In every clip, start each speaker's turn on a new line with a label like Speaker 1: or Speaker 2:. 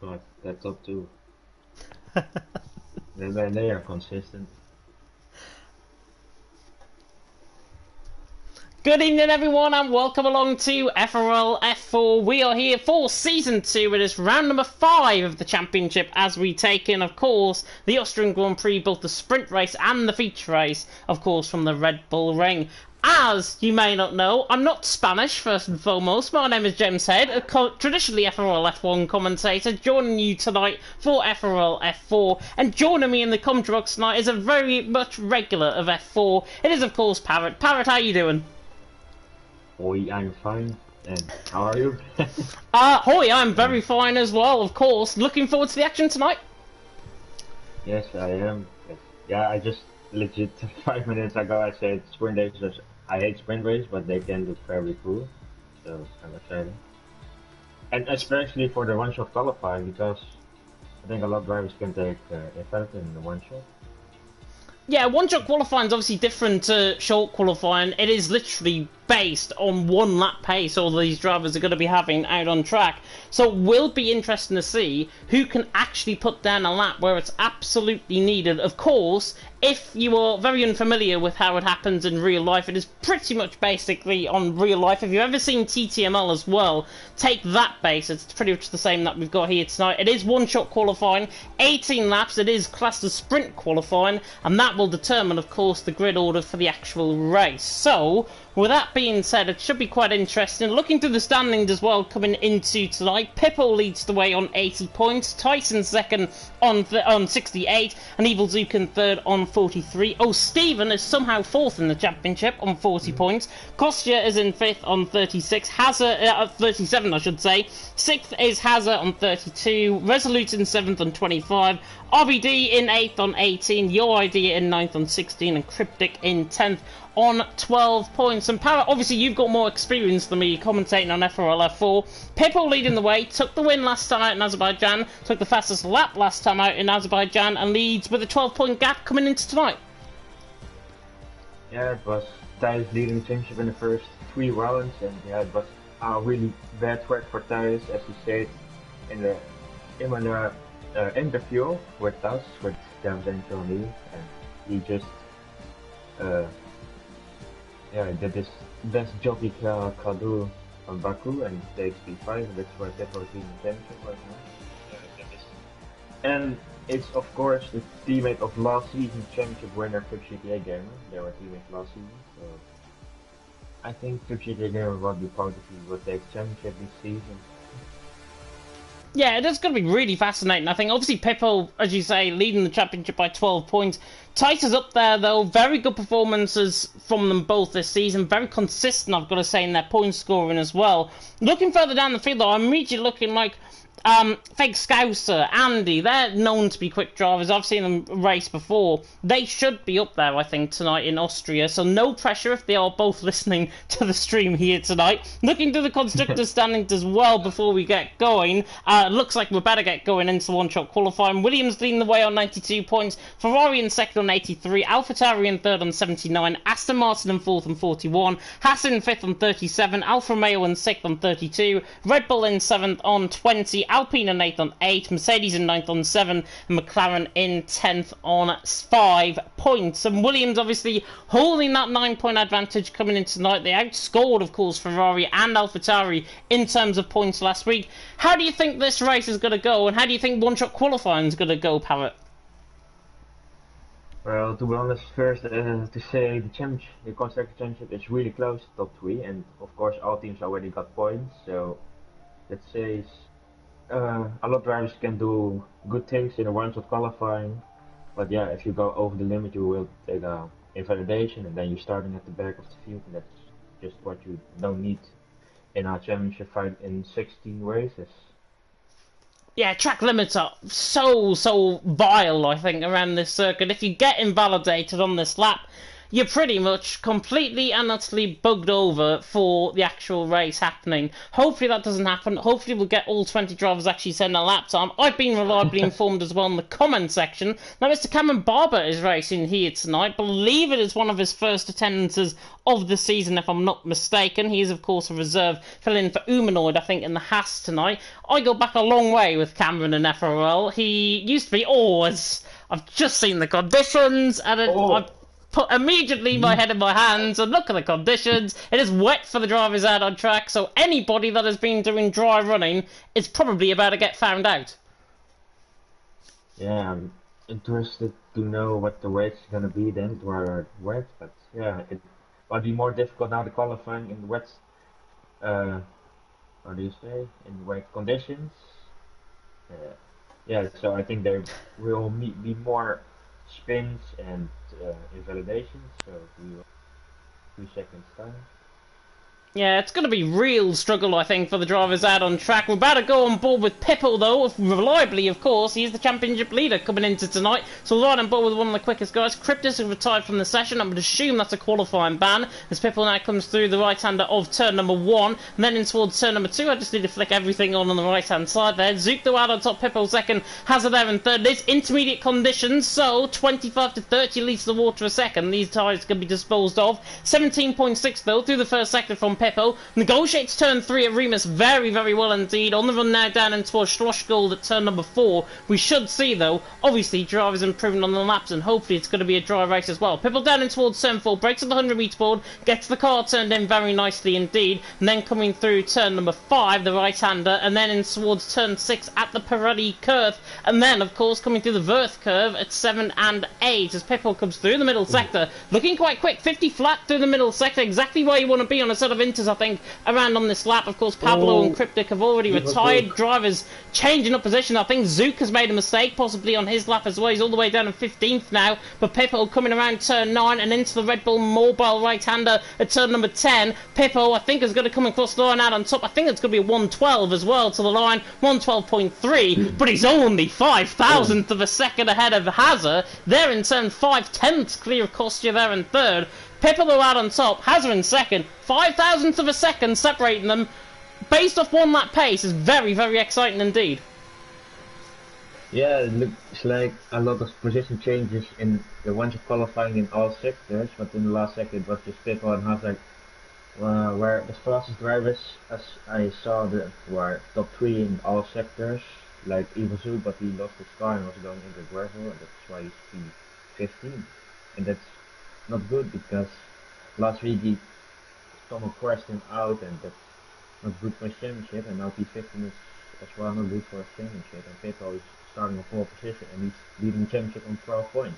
Speaker 1: but they're top two. They are consistent.
Speaker 2: Good evening, everyone, and welcome along to FRL F4. We are here for Season 2. It is round number 5 of the Championship as we take in, of course, the Austrian Grand Prix, both the sprint race and the feature race, of course, from the Red Bull Ring. As you may not know, I'm not Spanish, first and foremost. My name is James Head, a traditionally FRL F1 commentator, joining you tonight for FRL F4. And joining me in the commentary box tonight is a very much regular of F4. It is, of course, Parrot. Parrot, how you doing?
Speaker 1: Oi, I'm fine. And how are you?
Speaker 2: Hoi, I'm very fine as well, of course. Looking forward to the action tonight.
Speaker 1: Yes, I am. Yes. Yeah, I just legit 5 minutes ago I said sprint races. I hate sprint races, but they can look very cool. So I'm excited. And especially for the one-shot qualifying, because I think a lot of drivers can take effect in the one-shot.
Speaker 2: Yeah, one-shot qualifying is obviously different to short qualifying. It is literally based on one lap pace all these drivers are going to be having out on track. So it will be interesting to see who can actually put down a lap where it's absolutely needed. Of course, if you are very unfamiliar with how it happens in real life, it is pretty much basically on real life. If you've ever seen TTML as well, take that base. It's pretty much the same that we've got here tonight. It is one-shot qualifying, 18 laps. It is classed as sprint qualifying, and that will determine, of course, the grid order for the actual race. So, with that being said, it should be quite interesting. Looking through the standings as well, coming into tonight, Pippo leads the way on 80 points, Tyson second on 68, and Evil Zukin third on 43. Oh, Stephen is somehow fourth in the championship on 40 points. Kostya is in fifth on 36. Hazard 37, I should say. Sixth is Hazard on 32. Resolute in seventh on 25. RBD in 8th on 18, Your Idea in 9th on 16, and Cryptic in 10th on 12 points. And Parrot, obviously you've got more experience than me commentating on FRL F4. Pippo leading the way, took the win last time out in Azerbaijan, took the fastest lap last time out in Azerbaijan, and leads with a 12-point gap coming into tonight.
Speaker 1: Yeah, it was Thijs leading the championship in the first 3 rounds, and yeah, it was a really bad track for Thijs, as he said in the interview with us, with James and Johnny, and he just did his best job he can do on Baku and takes P5, and that's why Pippo is leading the championship right now. And it's of course the teammate of last season's championship winner, Flip GTA Gamer. They were teammates last season, so I think Flip GTA Gamer will be proud if he will take the championship this season.
Speaker 2: Yeah, it is going to be really fascinating. I think, obviously, Pippo, as you say, leading the championship by 12 points. Titus up there, though. Very good performances from them both this season. Very consistent, I've got to say, in their point scoring as well. Looking further down the field, though, I'm immediately looking like Fake Scouser, Andy, they're known to be quick drivers. I've seen them race before. They should be up there, I think, tonight in Austria. So no pressure if they are both listening to the stream here tonight. Looking to the constructors' standings as well before we get going. Looks like we're better get going into one-shot qualifying. Williams leading the way on 92 points. Ferrari in second on 83. AlphaTauri in third on 79. Aston Martin in fourth on 41. Haas in fifth on 37. Alfa Romeo in sixth on 32. Red Bull in seventh on 20. Alpine in 8th on 8, Mercedes in 9th on 7, and McLaren in 10th on 5 points. And Williams obviously holding that 9-point advantage coming in tonight. They outscored, of course, Ferrari and AlphaTauri in terms of points last week. How do you think this race is going to go, and how do you think one-shot qualifying is going to go, Parrot?
Speaker 1: Well, to be honest, first to say the constructor championship is really close, top 3, and of course all teams already got points, so let's say a lot of drivers can do good things in a one-shot qualifying, but yeah, if you go over the limit, you will take a invalidation, and then you're starting at the back of the field, and that's just what you don't need in a championship fight in 16 races.
Speaker 2: Yeah, track limits are so vile, I think, around this circuit. If you get invalidated on this lap, you're pretty much completely and utterly bugged over for the actual race happening. Hopefully that doesn't happen. Hopefully we'll get all 20 drivers actually send a lap time. I've been reliably informed as well in the comment section that Mr. Cameron Barber is racing here tonight. Believe it is one of his first attendances of the season, if I'm not mistaken. He is, of course, a reserve filling in for Humanoid, I think, in the Haas tonight. I go back a long way with Cameron and FRL. He used to be always... I've just seen the conditions, and I've put immediately my head in my hands and look at the conditions. It is wet for the drivers out on track, so anybody that has been doing dry running is probably about to get found out.
Speaker 1: Yeah, I'm interested to know what the weight's gonna be then where wet, but yeah, it might be more difficult now the qualifying in wet. How do you say? In wet conditions. Yeah, so I think there will be more spins and invalidations, so we will 2 seconds time.
Speaker 2: Yeah, it's going to be real struggle, I think, for the drivers out on track. We're about to go on board with Pipple, though, reliably, of course. He's the championship leader coming into tonight, so we're right on board with one of the quickest guys. Cryptus is retired from the session. I'm going to assume that's a qualifying ban, as Pipple now comes through the right-hander of turn number 1, and then in towards turn number 2. I just need to flick everything on the right-hand side there. Zook, though, out on top, Pipple second, Hazard there in third. It is intermediate conditions, so 25 to 30 litres of water a second. These tyres can be disposed of. 17.6, though, through the first sector from Pippo. Negotiates turn 3 at Remus very, very well indeed. On the run now down in towards Schlossgold at turn number 4. We should see, though, obviously, drivers improving on the laps, and hopefully it's going to be a dry race as well. Pippo down in towards turn 4, breaks at the 100 metre board, gets the car turned in very nicely indeed, and then coming through turn number 5, the right-hander, and then in towards turn 6 at the Pirelli curve, and then, of course, coming through the Verth curve at 7 and 8 as Pippo comes through the middle sector, looking quite quick, 50 flat through the middle sector, exactly where you want to be on a set of inters, I think, around on this lap. Of course, Pablo and Cryptic have already retired. Drivers changing up position. I think Zook has made a mistake, possibly on his lap as well. He's all the way down in 15th now. But Pippo coming around turn 9 and into the Red Bull Mobile right-hander at turn number 10. Pippo, I think, is going to come across the line out on top. I think it's going to be a 112 as well to the line. 112.3, but he's only 5,000th of a second ahead of Hazard. They're in turn 5/10 clear of Kostya there in third. Pippo out on top, Hazard in second, 5,000th of a second separating them. Based off one lap pace is very, very exciting indeed.
Speaker 1: Yeah, it looks like a lot of position changes in the ones of qualifying in all sectors, but in the last sector it was just Pippo and Hazard were the fastest drivers, as I saw that were top 3 in all sectors, like Iwazu, but he lost his car and was going into gravel, and that's why he's 15. And that's not good because last week someone crashed him out, and that's not good for his championship, and now P15 is as well not good for his championship, and Pippo is starting on 4th position and he's leading the championship on 12 points.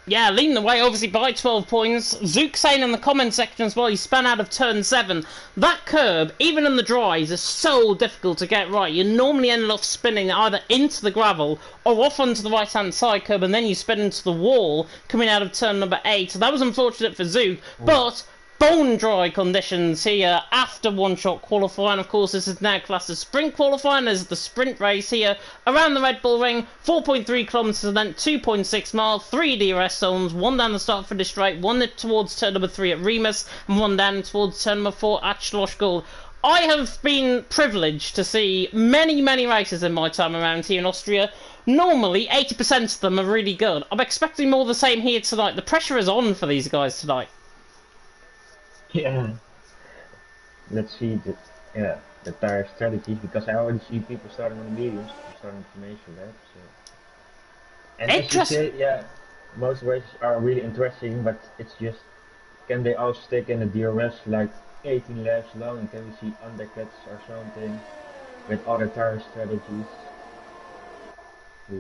Speaker 2: Yeah, leading the way obviously by 12 points. Zook saying in the comment section as well, he spun out of turn 7. That curb, even in the dries, is so difficult to get right. You normally end up spinning either into the gravel or off onto the right hand side curb, and then you spin into the wall coming out of turn number 8. So that was unfortunate for Zook, but bone dry conditions here after one-shot qualifying. Of course, this is now classed as sprint qualifying. There's the sprint race here around the Red Bull Ring, 4.3 kilometres and then 2.6 miles, 3 DRS zones, 1 down the start finish straight, 1 towards turn number 3 at Remus, and 1 down towards turn number 4 at Schlossgold. I have been privileged to see many, many races in my time around here in Austria. Normally, 80% of them are really good. I'm expecting more of the same here tonight. The pressure is on for these guys tonight.
Speaker 1: Yeah, let's see the tire strategies, because I already see people starting on the mediums, starting information there. So. And as you say, yeah, most races are really interesting, but it's just, can they all stick in the DRS like 18 laps long, and can we see undercuts or something with other tire strategies?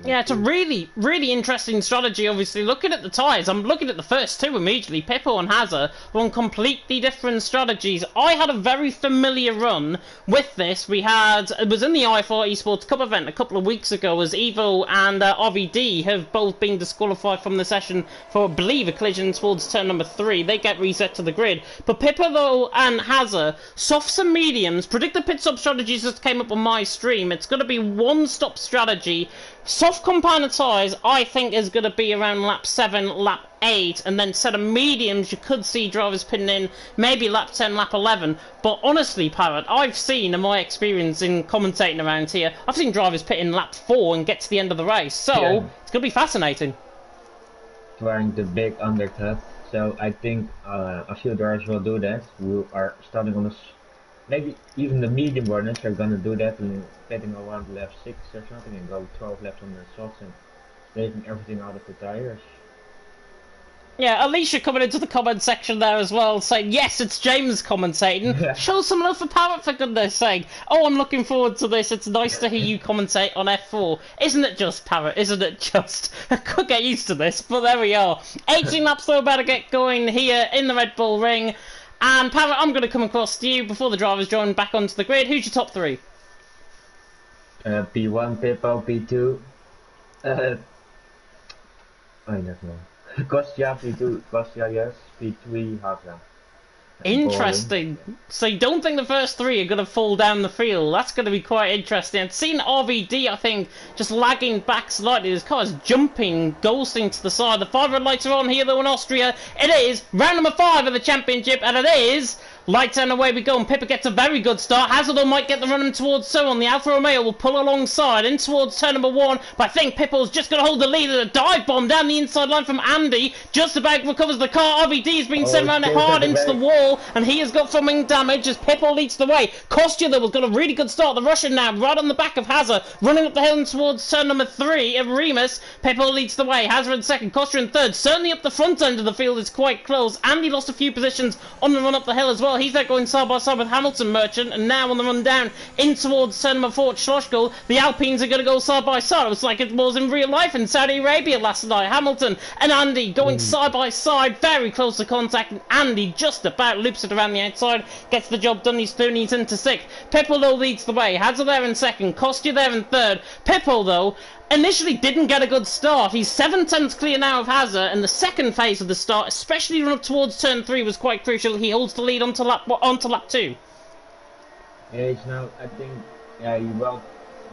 Speaker 2: Yeah, it's a really, really interesting strategy, obviously. Looking at the tyres, I'm looking at the first two immediately. Pippo and Hazard were on completely different strategies. I had a very familiar run with this. It was in the i4 Esports Cup event a couple of weeks ago, as Evo and RVD have both been disqualified from the session for, I believe, a collision towards turn number 3. They get reset to the grid. But Pippo, though, and Hazard, softs and mediums, predicted pit stop strategies just came up on my stream. It's going to be one-stop strategy. Soft compound tyres, I think, is going to be around lap 7, lap 8, and then set of mediums, you could see drivers pinning in maybe lap 10, lap 11. But honestly, Parrot, I've seen, in my experience in commentating around here, I've seen drivers pit in lap 4 and get to the end of the race. So, it's going to be fascinating.
Speaker 1: Trying the big undercut. So I think a few drivers will do that. We are starting on maybe even the medium runners are gonna do that and getting around lap 6 or something and go 12 laps on the softs and taking everything out of the tires.
Speaker 2: Yeah, Alicia coming into the comment section there as well, saying, yes, it's James commentating. Yeah. Show some love for Parrot, for goodness sake. Oh, I'm looking forward to this. It's nice to hear you commentate on F4. Isn't it just, Parrot? Isn't it just? I could get used to this, but there we are. 18 laps, though, about to get going here in the Red Bull Ring. And, Parrot, I'm going to come across to you before the drivers join back onto the grid. Who's your top 3?
Speaker 1: P1, Pippo, P2. I don't know. Kostya, P2, Kostya, yes. P3, Haza.
Speaker 2: Interesting. So you don't think the first 3 are going to fall down the field? That's going to be quite interesting. I've seen RVD, I think, just lagging back slightly. His car is jumping, ghosting to the side. The 5 red lights are on here, though, in Austria. It is round number 5 of the championship, and it is... Lights and away we go, and Pippa gets a very good start. Hazard might get the run towards Soon. The Alfa Romeo will pull alongside in towards turn number 1, but I think Pippo's just going to hold the lead at a dive bomb down the inside line from Andy. Just about recovers the car. RVD has been sent around hard into the wall, and he has got foaming damage as Pippo leads the way. Kostya, though, has got a really good start. The Russian now right on the back of Hazard, running up the hill towards turn number 3 of Remus. Pippo leads the way. Hazard in second, Kostya in third. Certainly up the front end of the field is quite close. Andy lost a few positions on the run up the hill as well. He's there going side by side with Hamilton Merchant, and now on the run down in towards turn number 4 Schlossgol, the Alpines are going to go side by side. It was like it was in real life in Saudi Arabia last night. Hamilton and Andy going side by side, very close to contact, and Andy just about loops it around the outside, gets the job done. He's into 6th. Pippo, though, leads the way. Hazard there in second, Kostya there in third. Pippo, though, initially didn't get a good start. He's 7/10 clear now of Hazard, and the second phase of the start, especially run up towards turn 3, was quite crucial. He holds the lead onto lap 2.
Speaker 1: Yeah, he's now, I think, yeah, he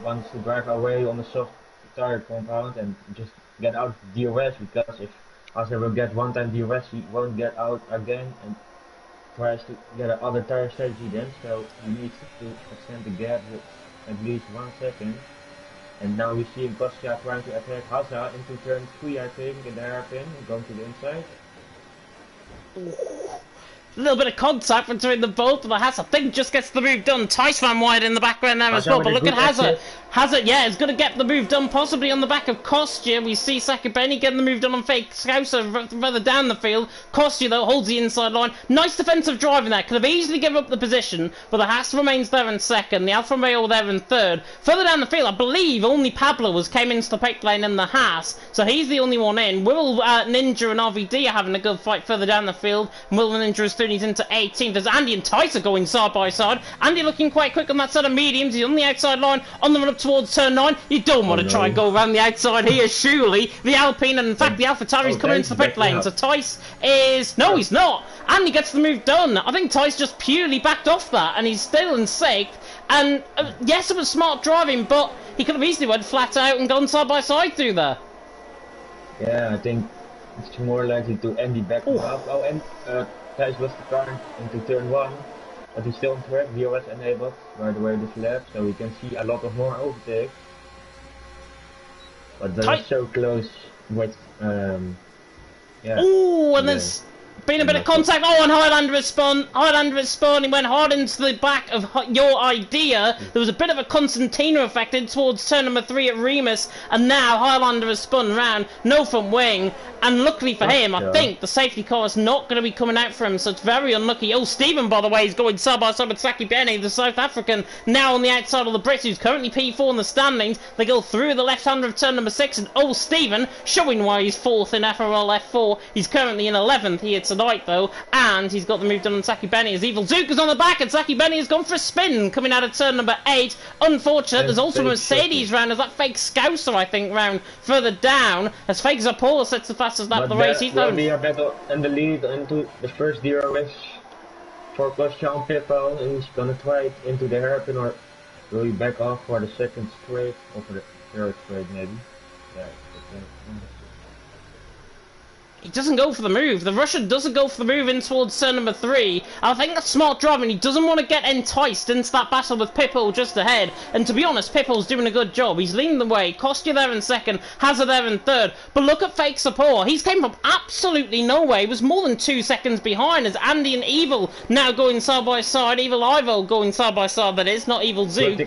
Speaker 1: wants to drive away on the soft tire compound and just get out of the DRS, because if Hazard will get one time DRS, he won't get out again and tries to get another tire strategy then, so he needs to extend the gap with at least 1 second. And now we see Kostya trying to attack Hazard into turn 3, I think, in the hairpin, going to the inside.
Speaker 2: A little bit of contact between the both, but Hazard, I think, just gets the move done. Tice ran wide in the background there as well, but look at Hazard. Hazard, yeah, is going to get the move done, possibly on the back of Kostya. We see Sakibeni getting the move done on fake Scouser further down the field. Kostya, though, holds the inside line. Nice defensive driving there. Could have easily given up the position, but the Haas remains there in second. The Alfa Romeo there in third. Further down the field, I believe only Pablo came into the pit lane in the Haas, so he's the only one in. Will Ninja and RVD are having a good fight further down the field. Will Ninja is 30 into 18th. There's Andy and Tice are going side by side. Andy looking quite quick on that set of mediums. He's on the outside line, on the run up towards turn 9. You don't want to try and go around the outside here, surely. The Alpine, and in fact the AlphaTauri is coming into the pit lane, so Tice is... No, he's not! Andy gets the move done. I think Tice just purely backed off that, and he's still in 6th. And yes, it was smart driving, but he could have easily went flat out and gone side by side through there.
Speaker 1: Yeah, I think it's more likely to Andy back up. Oh, and Tice lost the car into turn 1. But he's still on track, DRS enabled right away this lap, so we can see a lot of more overtakes. But they're so close with, yeah.
Speaker 2: Ooh, and there's been a bit of contact. Oh, and Highlander has spun. Highlander has spun. He went hard into the back of Your Idea. There was a bit of a Constantino effect in towards turn number 3 at Remus, and now Highlander has spun round. No front wing. And luckily for him, I think the safety car is not going to be coming out for him, so it's very unlucky. Oh, Stephen, by the way, is going side by side with Saki Bene, the South African, now on the outside of the Brits, who's currently P4 in the standings. They go through the left-hander of turn number 6, and oh, Stephen, showing why he's 4th in FRL F4. He's currently in 11th here tonight, though, and he's got the move done on Saki Bene as Evil Zuka's on the back, and Saki Bene has gone for a spin coming out of turn number 8. Unfortunate, there's also a Mercedes round as that fake Scouser, I think, round further down, as fake Zappola sets the fastest lap of the race. He's
Speaker 1: will be a battle in the lead into the first DRS for Kostya on Pippo, and he's gonna try it into the hairpin, or will he back off for the second straight, or for the third straight maybe? Yeah.
Speaker 2: He doesn't go for the move. The Russian doesn't go for the move in towards turn number 3. I think that's smart driving. He doesn't want to get enticed into that battle with Pippo just ahead. And to be honest, Pippo's doing a good job. He's leading the way. Kostya there in second. Hazard there in third. But look at Fake Support. He's came from absolutely nowhere. He was more than 2 seconds behind as Andy and Evil now going side by side. Evil Ivo going side by side, that is. Not Evil Zook.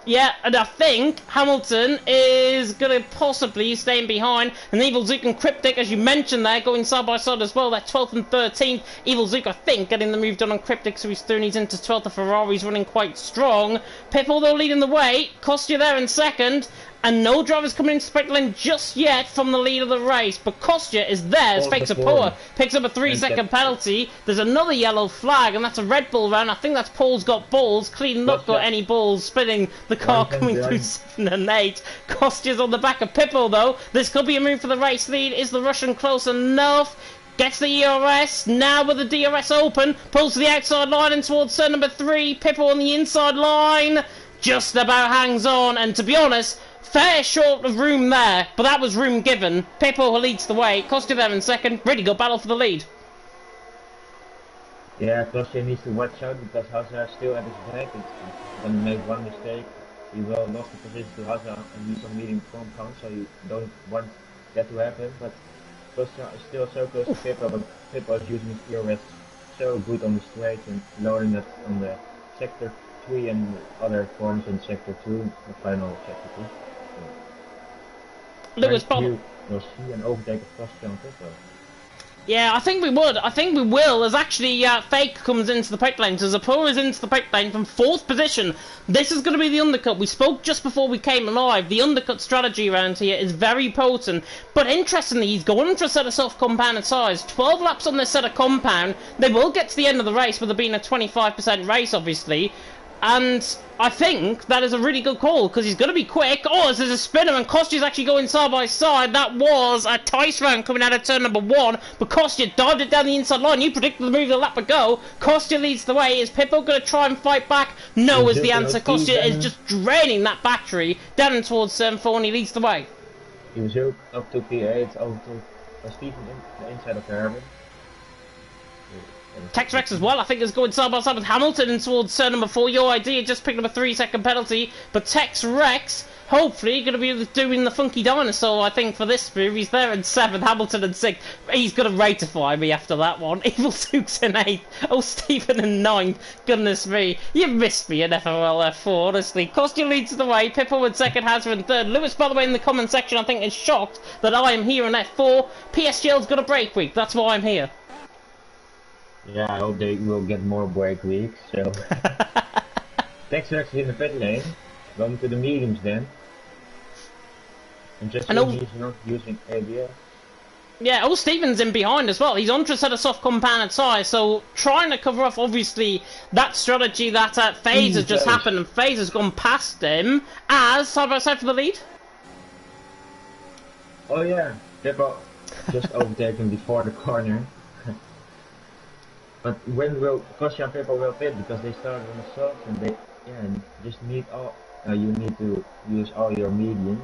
Speaker 2: Yeah, and I think Hamilton is going to possibly staying behind. And Evil Zook and Cryptic, as you mentioned there, going side by side as well. They're 12th and 13th. Evil Zook, I think, getting the move done on Cryptic, so he's through and he's into 12th. The Ferrari's running quite strong. Pippo, though, leading the way. Kostya there in second. And no drivers coming into the pit lane just yet from the lead of the race. But Kostya is there as Fake Support picks up a 3-second penalty. There's another yellow flag, and that's a Red Bull round. I think that's Paul's got balls. Clean not got any balls, spinning the car coming through 7 and 8. Kostya's on the back of Pippo, though. This could be a move for the race lead. Is the Russian close enough? Gets the ERS, now with the DRS open. Pulls to the outside line and towards turn number 3. Pippo on the inside line. Just about hangs on, and to be honest, fair short of room there, but that was room given. Pippo leads the way. Kostya there in second. Really good battle for the lead.
Speaker 1: Yeah, Kostya needs to watch out because Hazard is still at his back. He's going to make one mistake. He will lose the position to Hazard and he's on medium compound, so you don't want that to happen. But Kostya is still so close to Pippo, but Pippo is using his ERS so good on the straight and lowering it on the sector 3 and other forms in sector 2, the final sector 2.
Speaker 2: Lewis Bob.
Speaker 1: We'll see an overtake of Kostya on Pippo.
Speaker 2: Yeah, I think we would. I think we will. As actually Fake comes into the pit lane. So Zapora is into the pit lane from 4th position. This is going to be the undercut. We spoke just before we came live. The undercut strategy around here is very potent. But interestingly, he's going for a set of soft compounded size. 12 laps on this set of compound. They will get to the end of the race with there being a 25% race, obviously. And I think that is a really good call because he's going to be quick. Oh, this is a spinner and Kostya's actually going side by side. That was a Tice round coming out of turn number 1. But Kostya dived it down the inside line. You predicted the move the lap ago. Kostya leads the way. Is Pippo going to try and fight back? No is the answer. Kostya is just draining that battery down towards turn 4 and he leads the way.
Speaker 1: He was up to P8, over to Stephen in the inside of the Herman.
Speaker 2: Tex Rex as well, I think, is going side by side with Hamilton and towards turn number 4. Your idea just picked up a 3-second penalty, but Tex Rex hopefully going to be doing the funky dinosaur, I think, for this move. He's there in 7th, Hamilton in 6th. He's going to ratify me after that one. Evil Zook's in 8th. Oh, Stephen in 9th. Goodness me. You missed me in FRL F4, honestly. Kostya leads the way. Pippo in 2nd, Hazard in 3rd. Lewis, by the way, in the comment section, I think, is shocked that I am here in F4. PSGL's got a break week. That's why I'm here.
Speaker 1: Yeah, I hope they will get more break weeks, so... Tex Rex in the pit lane. Going to the mediums then. And just he's not using ABS.
Speaker 2: Yeah, oh, Stephen's in behind as well. He's on to a set of soft compounded size, so trying to cover off, obviously, that strategy that FaZe has just happened, and FaZe has gone past him as side by side for the lead.
Speaker 1: Oh yeah, Pippo just overtaken before the corner. But when will Kostya and Pippo will fit because they started on the soft and they just need all you need to use all your mediums,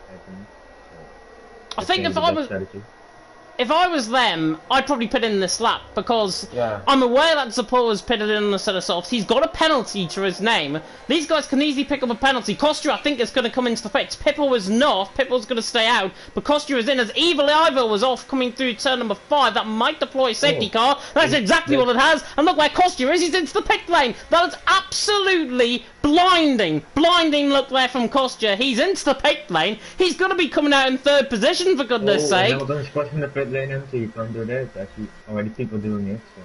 Speaker 1: I think. So,
Speaker 2: I think if I was them, I'd probably put in this lap because I'm aware that Zappora's pitted in on the set of softs. He's got a penalty to his name. These guys can easily pick up a penalty. Kostya, I think, is going to come into the pits. Pippo is not. Pippo's going to stay out. But Kostya is in as Evil Ivo was off coming through turn number 5. That might deploy a safety car. That's exactly what it has. And look where Kostya is. He's into the pit lane. That is absolutely blinding. Blinding look there from Kostya. He's into the pit lane. He's going to be coming out in 3rd position, for goodness sake.
Speaker 1: Hamilton's crossing the pit lane empty. You can't do that. Actually, already people doing it. So.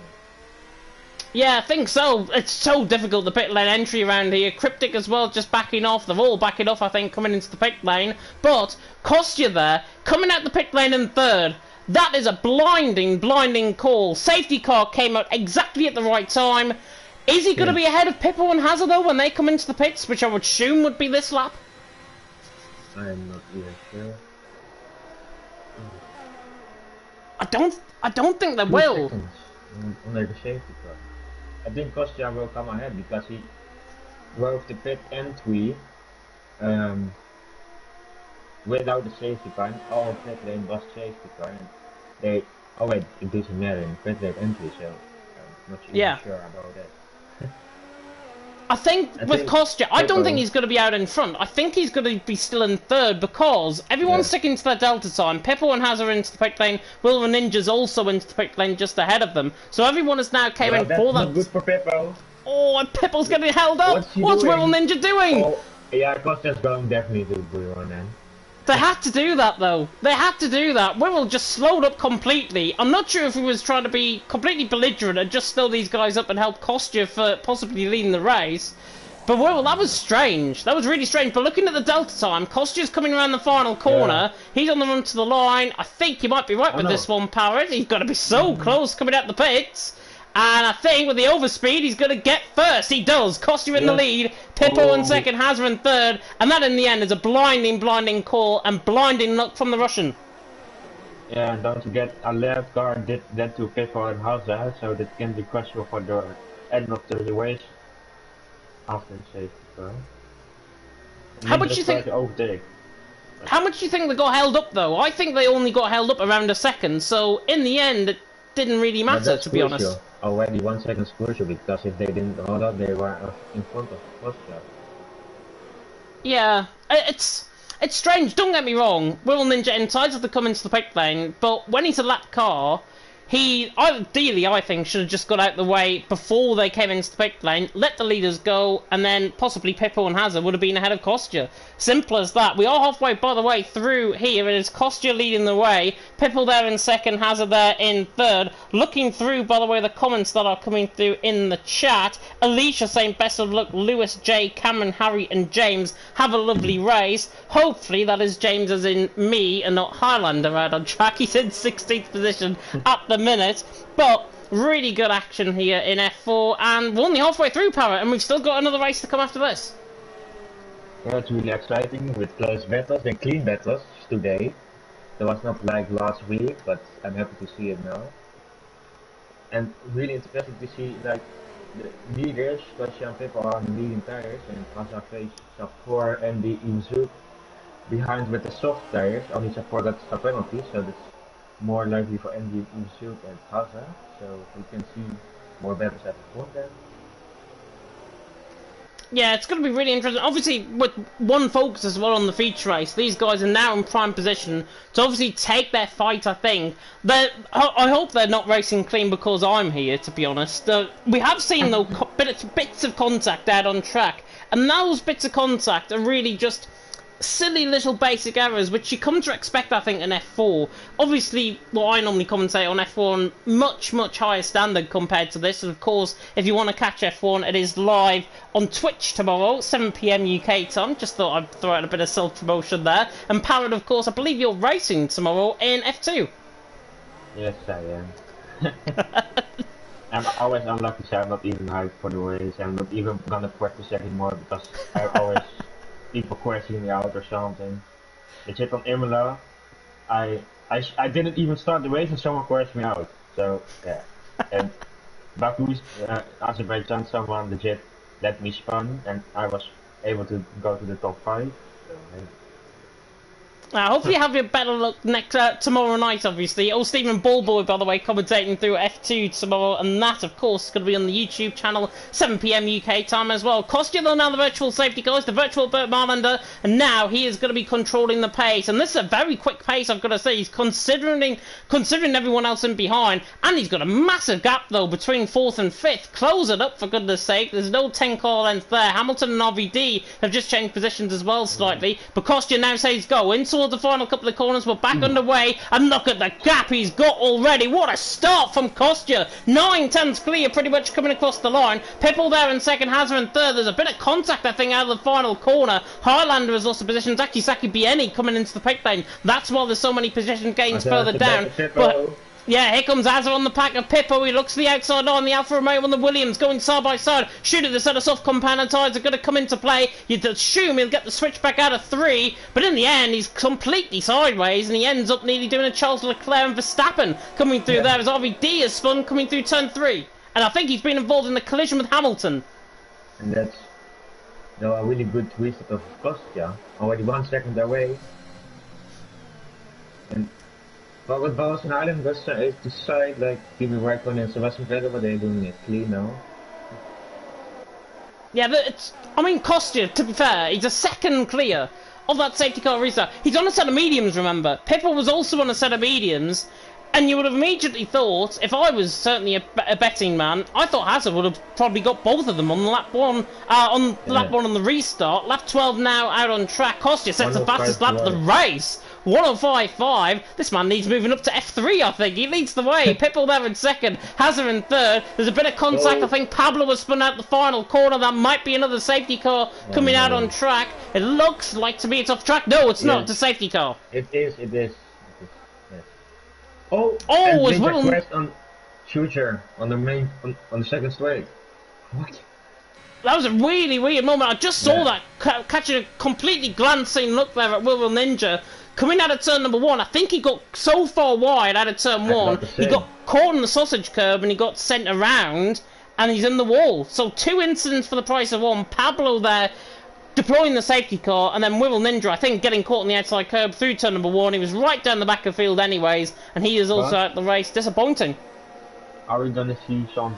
Speaker 2: Yeah, I think so. It's so difficult, the pit lane entry around here. Cryptic as well, just backing off. They're all backing off, I think, coming into the pit lane. But Kostya there, coming out the pit lane in 3rd. That is a blinding, blinding call. Safety car came out exactly at the right time. Is he going to be ahead of Pippo and Hazard, though, when they come into the pits, which I would assume would be this lap?
Speaker 1: I am not really sure.
Speaker 2: I don't think they will.
Speaker 1: Under the safety car. I think Kostya will come ahead because he drove the pit entry without the safety car. And all pit lane was safety car. And they always induce a matter in pit lane entry, so I'm not even sure about that.
Speaker 2: I think with Kostya, I don't think he's going to be out in front. I think he's going to be still in third because everyone's sticking to their delta time. Pippo and Haz are into the pit lane. Will the Ninja's also into the pit lane just ahead of them. So everyone is now came in for that.
Speaker 1: That's not good for Pippo.
Speaker 2: Oh, and Pippo's getting held up. What's Will Ninja doing?
Speaker 1: Oh, yeah, Kostya's going definitely to the one then.
Speaker 2: They had to do that, though. They had to do that. Wirral just slowed up completely. I'm not sure if he was trying to be completely belligerent and just slow these guys up and help Kostya for possibly leading the race. But Wirral, that was strange. That was really strange. But looking at the delta time, Kostya's coming around the final corner. Yeah. He's on the run to the line. I think you might be right with this one, Parrot. He's got to be so close coming out the pits. And I think with the overspeed, he's going to get first. He does. Kostya in the lead. Pippo in second, Hazard in third. And that in the end is a blinding call and blinding luck from the Russian.
Speaker 1: Yeah, and don't forget, a left guard did that to Pippo and Hazard, so that can be questionable for the end of the race after the safety car.
Speaker 2: How much do you think? How much do you think they got held up though? I think they only got held up around a second. So in the end, it didn't really matter, to be honest.
Speaker 1: Already 1 second is crucial because if they didn't hold up, they were in front of Kostya.
Speaker 2: Yeah, it's strange. Don't get me wrong. Wirral Ninja entitled to come into the pit lane, but when he's a lap car, he ideally, I think, should have just got out the way before they came into the pit lane, let the leaders go, and then possibly Pippo and Hazard would have been ahead of Kostya. Simple as that. We are halfway, by the way, through here. It is Kostya leading the way, Pippo there in second, Hazard there in third. Looking through, by the way, the comments that are coming through in the chat. Alicia saying, best of luck, Lewis, Jay, Cameron, Harry, and James. Have a lovely race. Hopefully that is James as in me and not Highlander out on track. He's in 16th position at the minute, but really good action here in F4, and we're only halfway through, Parrot, and we've still got another race to come after this.
Speaker 1: Yeah, it's really exciting with close battles and clean battles today. It was not like last week, but I'm happy to see it now. And really interesting to see like the leaders, Kostya and Pippo are on the leading tires, and Hazard faces Sub4 and the Inzuk behind with the soft tires. Only Sub4 got a penalty, so that's more likely for Andy Inzuk and Hazard, so we can see more battles at the front end.
Speaker 2: Yeah, it's going to be really interesting. Obviously, with one focus as well on the feature race, these guys are now in prime position to obviously take their fight, I think. I hope they're not racing clean because I'm here, to be honest. We have seen, though, bits of contact out on track, and those bits of contact are really just silly little basic errors which you come to expect, I think, in F4. Obviously, what I normally commentate on F1 on much higher standard compared to this. And of course, if you want to catch F1, it is live on Twitch tomorrow, 7 PM UK time. Just thought I'd throw out a bit of self-promotion there. And Parrot, of course, I believe you're racing tomorrow in F2.
Speaker 1: Yes, I am. I'm always unlucky, so I'm not even hyped for the race. I'm not even gonna practice anymore because I always people question me out or something. They said on Imola, I didn't even start the race and someone questioned me out. So yeah, and Baku's Azerbaijan, someone legit let me spun, and I was able to go to the top 5. So,
Speaker 2: hopefully you have your better luck tomorrow night, obviously. Oh, Stephen Ballboy, by the way, commentating through F2 tomorrow, and that, of course, is going to be on the YouTube channel, 7 PM UK time as well. Kostya, though, now the virtual safety guys, the virtual Bert Marlander, and now he is going to be controlling the pace, and this is a very quick pace, I've got to say. He's considering everyone else in behind, and he's got a massive gap, though, between 4th and 5th. Close it up, for goodness sake. There's no 10-car length there. Hamilton and RVD have just changed positions as well slightly, but Kostya now says go in towards the final couple of corners. We're back underway, and look at the gap he's got already. What a start from Kostya. 9/10 clear, pretty much coming across the line. Pippo there in second, Hazard in third. There's a bit of contact, I think, out of the final corner. Highlander has lost the position. Zaki Bieni coming into the pit lane. That's why there's so many position gains further down. But yeah, here comes Hazard on the pack of Pippo. He looks to the outside line. The Alfa Romeo and the Williams going side by side. Shooting the set of soft compound tyres are going to come into play. You'd assume he'll get the switch back out of 3, but in the end, he's completely sideways, and he ends up nearly doing a Charles Leclerc and Verstappen coming through there as RVD has spun coming through turn 3. And I think he's been involved in a collision with Hamilton.
Speaker 1: And that's a really good twist of Kostya. Already 1 second away. And But with Ballast and Island, that's the side like Kimi Räikkönen and Sebastian Vettel, but they're doing it clean now.
Speaker 2: Yeah, I mean, Kostya, to be fair, he's a second clear of that safety car restart. He's on a set of mediums, remember. Pippa was also on a set of mediums, and you would have immediately thought, if I was certainly a betting man, I thought Hazard would have probably got both of them on lap 1, lap 1 on the restart. Lap 12 now out on track. Kostya sets the fastest lap of the race. 105.5. This man needs moving up to F3, I think. He leads the way. Pipple there in second. Hazard in third. There's a bit of contact. I think Pablo was spun out the final corner. That might be another safety car coming out on track. It looks like to me it's off track. No, it's not. It's a safety car.
Speaker 1: It is. Yes. Oh,
Speaker 2: as well.
Speaker 1: Crashed on Future on the main on the second straight. What?
Speaker 2: That was a really weird moment. I just saw that, catching a completely glancing look there at Will Ninja. Coming out of turn number 1, I think he got so far wide out of turn 1, he got caught on the sausage curb and he got sent around, and he's in the wall. So 2 incidents for the price of 1. Pablo there deploying the safety car, and then Will Ninja, I think, getting caught on the outside curb through turn number 1. He was right down the back of the field anyways, and he is also out the race. Disappointing.
Speaker 1: Are we going to see some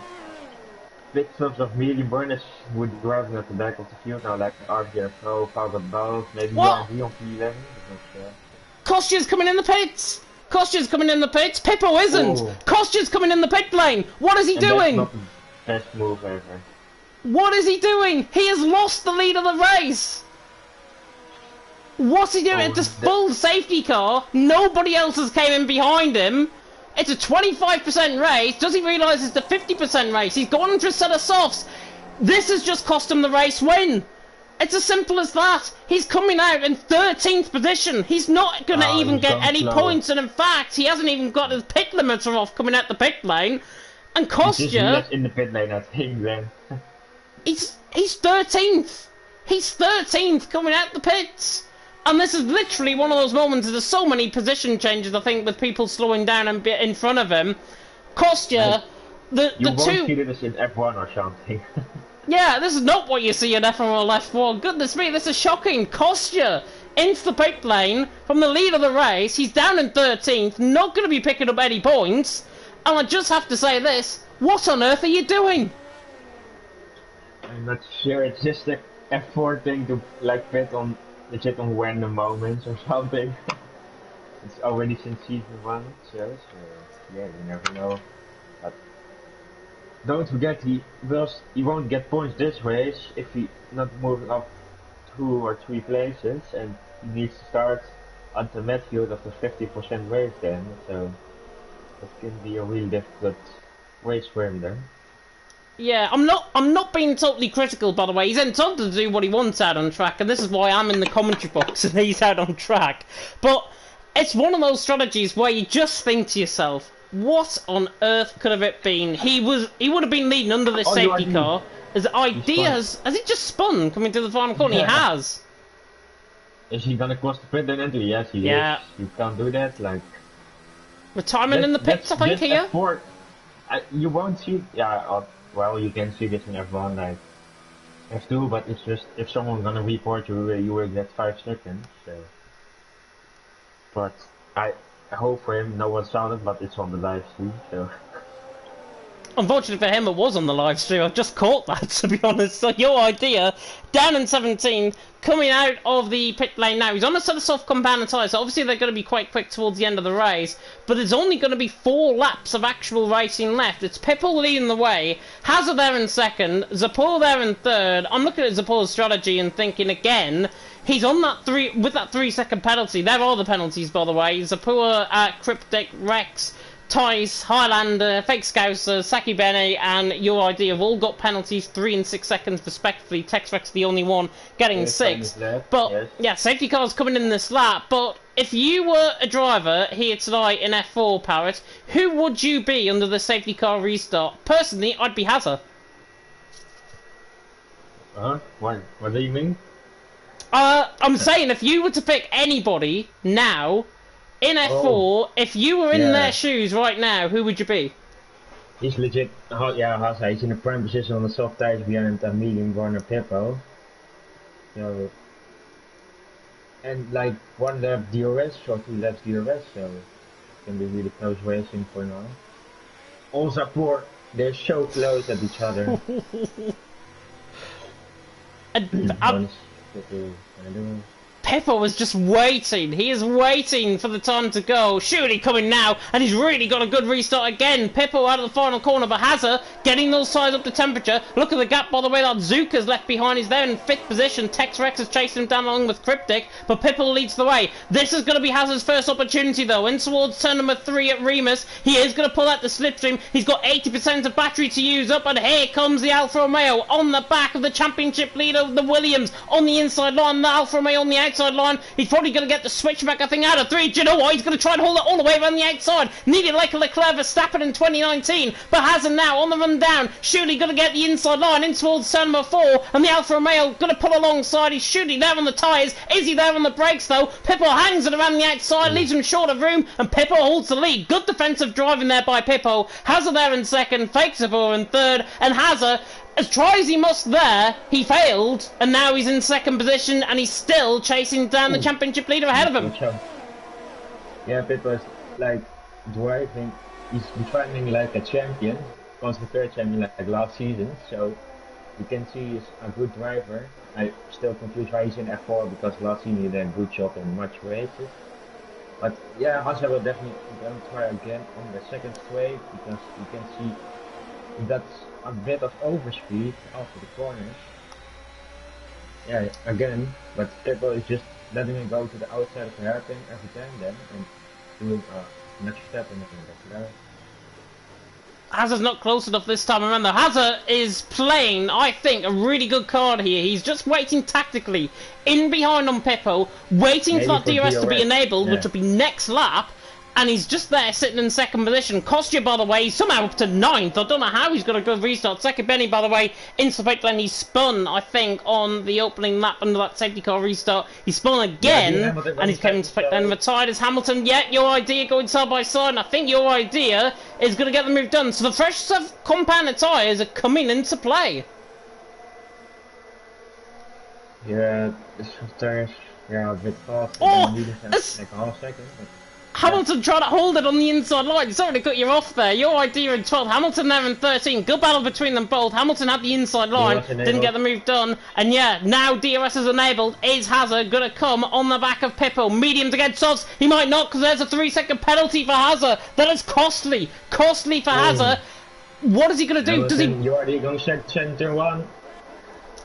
Speaker 1: pit-stops of medium burners with driving at the back of the field now, like RGR Pro, Power Both, maybe RV on P11?
Speaker 2: Kostya's coming in the pits! Kostya's coming in the pits! Pippo isn't! Ooh. Kostya's coming in the pit lane! What is he doing?
Speaker 1: That's not the best move ever.
Speaker 2: What is he doing? He has lost the lead of the race! What's he doing? It's a full safety car. Nobody else has came in behind him. It's a 25% race. Does he realise it's a 50% race? He's gone into a set of softs. This has just cost him the race win. It's as simple as that. He's coming out in 13th position. He's not going to even get any points, and in fact, he hasn't even got his pit limiter off coming out the pit lane. And Kostya...
Speaker 1: He's in the pit lane, I think, then.
Speaker 2: He's 13th. He's 13th coming out the pits. And this is literally one of those moments. There's so many position changes, I think, with people slowing down and in front of him. Kostya,
Speaker 1: you won't see this in F1 or something.
Speaker 2: Yeah, this is not what you see in FRL F1. Goodness me, this is shocking. Kostya into the pit lane from the lead of the race. He's down in 13th, not going to be picking up any points. And I just have to say this, what on earth are you doing?
Speaker 1: I'm not sure, it's just a F4 thing to like pit on random moments or something. It's already since season 1, so yeah, you never know. But don't forget, he won't get points this race if he not moving up 2 or 3 places, and he needs to start at the midfield of the 50% race then, so that can be a really difficult race for him then.
Speaker 2: Yeah, I'm not being totally critical, by the way. He's entitled to do what he wants out on track, and this is why I'm in the commentary box and he's out on track. But it's one of those strategies where you just think to yourself, what on earth could have it been? He would have been leading under this safety car. His idea has he just spun coming to the final corner? Yeah. He has.
Speaker 1: Is he gonna cross the pit then entry? Yes, he is. You can't do that. Like
Speaker 2: retirement in the pits, I think here.
Speaker 1: You won't see. Yeah. Well, you can see this in F1, like F2, but it's just if someone's gonna report you, you will get 5 seconds. So. But I hope for him no one saw it, but it's on the live stream. So.
Speaker 2: Unfortunately for him, it was on the live stream. I've just caught that, to be honest. So your idea, down in 17th, coming out of the pit lane now. He's on a set of soft compound tyres, so obviously they're going to be quite quick towards the end of the race. But there's only going to be 4 laps of actual racing left. It's Pipple leading the way, Hazard there in second, Zapor there in third. I'm looking at Zapor's strategy and thinking again, he's on that 3-second penalty. There are the penalties, by the way. Zapor, Cryptic, Rex, Tice, Highlander, Fake Scouser, Saki Bene, and Your Idea have all got penalties 3 and 6 seconds respectively. Texrex the only one getting 6. But yeah, safety cars coming in this lap. But if you were a driver here tonight in F4, Parrot, who would you be under the safety car restart? Personally, I'd be Hazard.
Speaker 1: What do you mean?
Speaker 2: I'm saying if you were to pick anybody now in F4, if you were in their shoes right now, who would you be?
Speaker 1: He's legit, Hazard. He's in a prime position on the soft tires behind a medium runner Pippo. So, and like 1 lap DRS or 2 laps DRS, so can be really close racing for now. Also poor, they're so close at each other.
Speaker 2: Pippo was just waiting. He is waiting for the time to go. Surely coming now, and he's really got a good restart again. Pippo out of the final corner, but Hazard getting those tyres up to temperature. Look at the gap, by the way, that Zuka's left behind. He's there in 5th position. Tex Rex is chasing him down along with Cryptic, but Pippo leads the way. This is going to be Hazard's first opportunity, though. In towards turn number 3 at Remus. He is going to pull out the slipstream. He's got 80% of battery to use up, and here comes the Alfa Romeo on the back of the championship leader, the Williams, on the inside line. The Alfa Romeo on the outside line. He's probably going to get the switchback, I think, out of 3. Do you know what? He's going to try and hold it all the way around the outside. Needed like a Leclerc Verstappen in 2019. But Hazard now on the run down. Surely going to get the inside line in towards turn number 4. And the Alfa Romeo going to pull alongside. He's shooting there on the tyres. Is he there on the brakes, though? Pippo hangs it around the outside, leaves him short of room. And Pippo holds the lead. Good defensive driving there by Pippo. Hazard there in 2nd. Fakes in 3rd. And Hazard, as try as he must there, he failed, and now he's in 2nd position, and he's still chasing down the championship leader ahead of him.
Speaker 1: Yeah, Pippo's like driving, he's becoming like a champion, constructor champion like last season, so you can see he's a good driver. I'm still confused why he's in F4, because last season he did a good job in much races. But yeah, Hazard will definitely gonna try again on the 2nd straight, because you can see that's a bit of overspeed after the corners. Yeah, again, but Pippo is just letting it go to the outside of the hairpin every time then, and doing a next step in the
Speaker 2: Hazard's not close enough this time around though. Hazard is playing, I think, a really good card here. He's just waiting tactically in behind on Pippo, waiting for that DRS to be enabled, which will be next lap. And he's just there sitting in 2nd position. Kostya, by the way, he's somehow up to 9th. I don't know how he's got a good restart. Second Benny, by the way, into the pit lane. He spun, I think, on the opening lap under that safety car restart. He spun again, and he's coming to pit lane retired as Hamilton. Yeah, your idea going side by side, and I think your idea is going to get the move done. So the fresh compounded tyres are coming into play.
Speaker 1: Yeah, this tyres, a bit fast.
Speaker 2: Oh,
Speaker 1: like a half second.
Speaker 2: Hamilton trying to hold it on the inside line. Sorry to cut you off there. Your idea in 12th. Hamilton there in 13. Good battle between them both. Hamilton had the inside line. Didn't get the move done. And yeah, now DRS is enabled. Is Hazard going to come on the back of Pippo? Medium to get softs. He might not, because there's a 3-second penalty for Hazard. That is costly. Costly for Hazard. What is he going to do? Does he...
Speaker 1: You're already going to check center 1.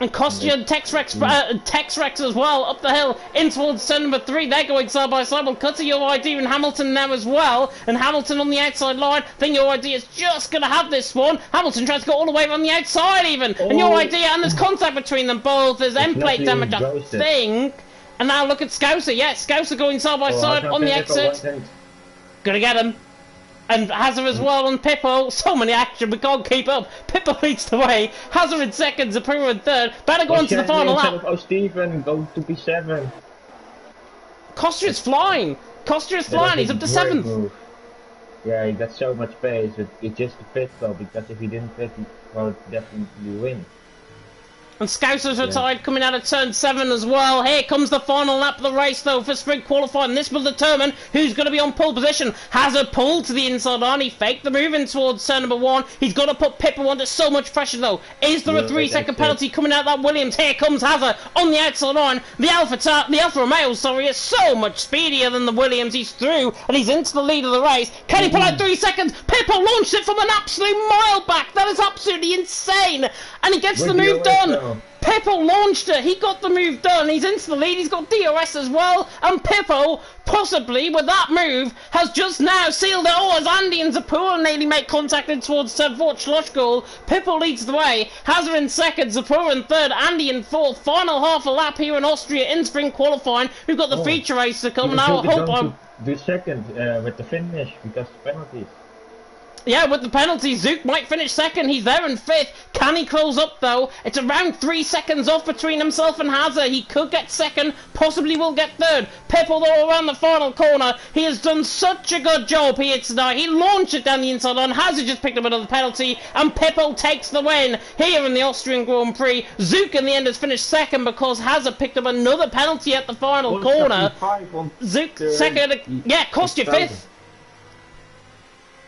Speaker 2: And Kostya and Tex Rex as well, up the hill, in towards turn number 3. They're going side by side. We'll cut to your idea and Hamilton now as well. And Hamilton on the outside line. Then your idea is just going to have this one. Hamilton tries to go all the way around the outside even. And your idea, and there's contact between them both. There's end plate damage, I think. And now look at Scouser. Yeah, Scouser going side by side on the exit. Gonna get him. And Hazard as well on Pippo. So many action, we can't keep up. Pippo leads the way. Hazard in 2nd, Zapruder in 3rd. Better go on to the final lap.
Speaker 1: Oh, Stephen, go to P7.
Speaker 2: Kostya is flying. Kostya is flying. He's up to 7th.
Speaker 1: Move. Yeah, he got so much pace. It's just a pit stop, because if he didn't pit, he would definitely win.
Speaker 2: And Scouser's retired, coming out of turn 7 as well. Here comes the final lap of the race, though, for sprint qualifying. This will determine who's going to be on pole position. Hazard pulled to the inside line. He faked the move in towards turn number 1. He's got to put Pippo under so much pressure, though. Is there a 3-second penalty coming out of that Williams? Here comes Hazard on the outside line. The Alfa Romeo, sorry, is so much speedier than the Williams. He's through, and he's into the lead of the race. Can he pull out 3 seconds? Pippo launched it from an absolute mile back. That is absolutely insane. And he gets the move done. Pippo launched it. He got the move done. He's into the lead. He's got DRS as well. And Pippo, possibly with that move, has just now sealed it. Oh, as Andy and Zapur nearly make contact in towards turn 4 Schlossgoal. Pippo leads the way. Hazard in 2nd, Zapur in 3rd, Andy in 4th. Final half a lap here in Austria in spring qualifying. We've got the feature race to come now. I hope I'm...
Speaker 1: Do 2nd with the finish, because penalties.
Speaker 2: Yeah, with the penalty, Zook might finish 2nd. He's there in 5th. Can he close up, though? It's around 3 seconds off between himself and Hazard. He could get 2nd, possibly will get 3rd. Pippo, though, around the final corner. He has done such a good job here tonight. He launched it down the inside line. Hazard just picked up another penalty, and Pippo takes the win here in the Austrian Grand Prix. Zook, in the end, has finished 2nd because Hazard picked up another penalty at the final corner. Zook, 2nd. Yeah, cost you 5th.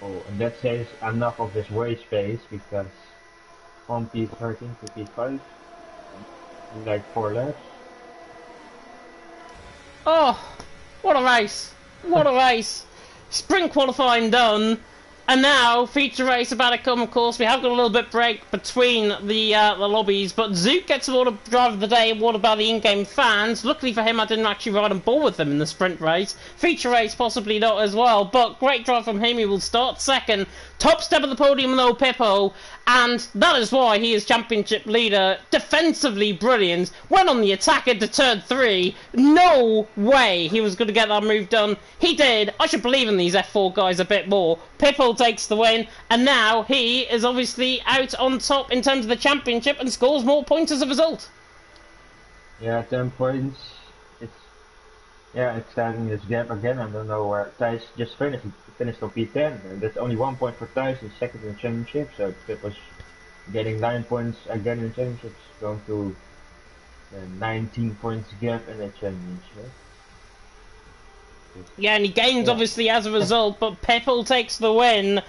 Speaker 1: Oh, and that says enough of this race space because on P13 to P5, like 4 laps.
Speaker 2: Oh, what a race! What a race! Sprint qualifying done, and now feature race about to come. Of course, we have got a little bit break between the lobbies, but Zook gets awarded driver of the day, awarded by the in-game fans. Luckily for him, I didn't actually ride on board with them in the sprint race. Feature race possibly not as well, but great drive from him. He will start second. Top step of the podium though, Pippo, and that is why he is championship leader. Defensively brilliant. Went on the attack into turn 3. No way he was going to get that move done. He did. I should believe in these F4 guys a bit more. Pippo takes the win, and now he is obviously out on top in terms of the championship and scores more points as a result.
Speaker 1: Yeah, 10 points. It's starting this gap again. I don't know where Thijs just finished on P10. And that's only 1 point for Thijs, he's second in the championship. So it was getting 9 points again in the championships, going to 19 points gap in the championship.
Speaker 2: Yeah, and he gains obviously as a result, but Pippo takes the win.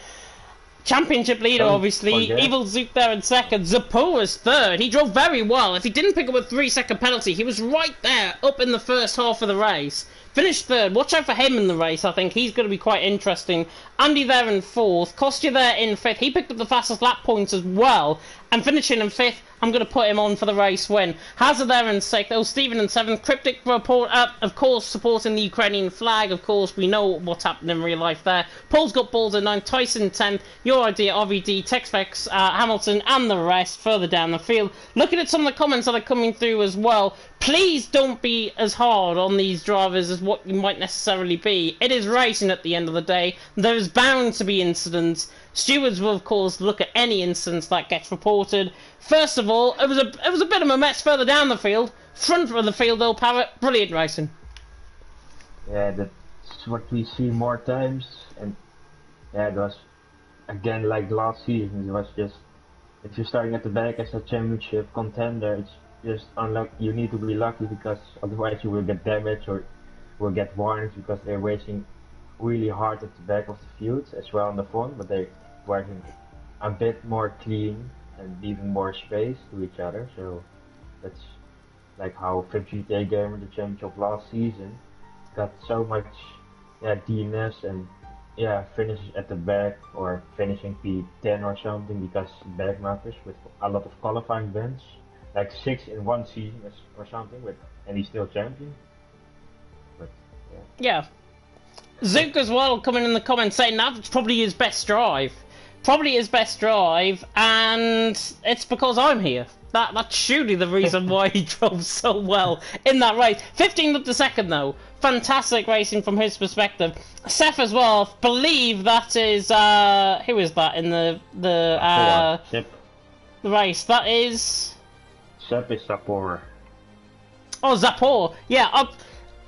Speaker 2: Championship leader, obviously. Evil Zook there in second. Zapo is third. He drove very well. If he didn't pick up a 3-second penalty, he was right there, up in the first half of the race. Finished third. Watch out for him in the race. I think he's going to be quite interesting. Andy there in fourth. Kostya there in fifth. He picked up the fastest lap points as well. And finishing in fifth, I'm going to put him on for the race win. Hazard there in sixth. Oh, Stephen in seventh. Cryptic report up, of course, supporting the Ukrainian flag. Of course, we know what's happened in real life there. Paul's got balls in ninth. Tyson 10th. Your idea, RVD, Texpex, Hamilton, and the rest further down the field. Looking at some of the comments that are coming through as well. Please don't be as hard on these drivers as what you might necessarily be. It is racing at the end of the day. There's bound to be incidents. Stewards will, of course, look at any instance that gets reported. First of all, it was a bit of a mess further down the field. Front of the field, though, Parrot, brilliant racing.
Speaker 1: Yeah, that's what we see more times. And yeah, it was, again, like last season, it was just, if you're starting at the back as a championship contender, it's just unlucky. You need to be lucky because otherwise you will get damaged or will get warnings because they're racing really hard at the back of the field as well on the front, but they're working a bit more clean and leaving more space to each other. So that's like how GTA Gamer, the champion of last season, got so much DNS and finishes at the back or finishing P10 or something because back markers with a lot of qualifying bans, like 6 in one season or something, and he's still champion. But
Speaker 2: yeah. Zook as well coming in the comments saying that's probably his best drive. Probably his best drive, and it's because I'm here. That's surely the reason why he drove so well in that race. 15th up to second though. Fantastic racing from his perspective. Seth as well, believe that is who is that in the race? That is
Speaker 1: Seth is Zapor.
Speaker 2: Oh, Zapor. Yeah, I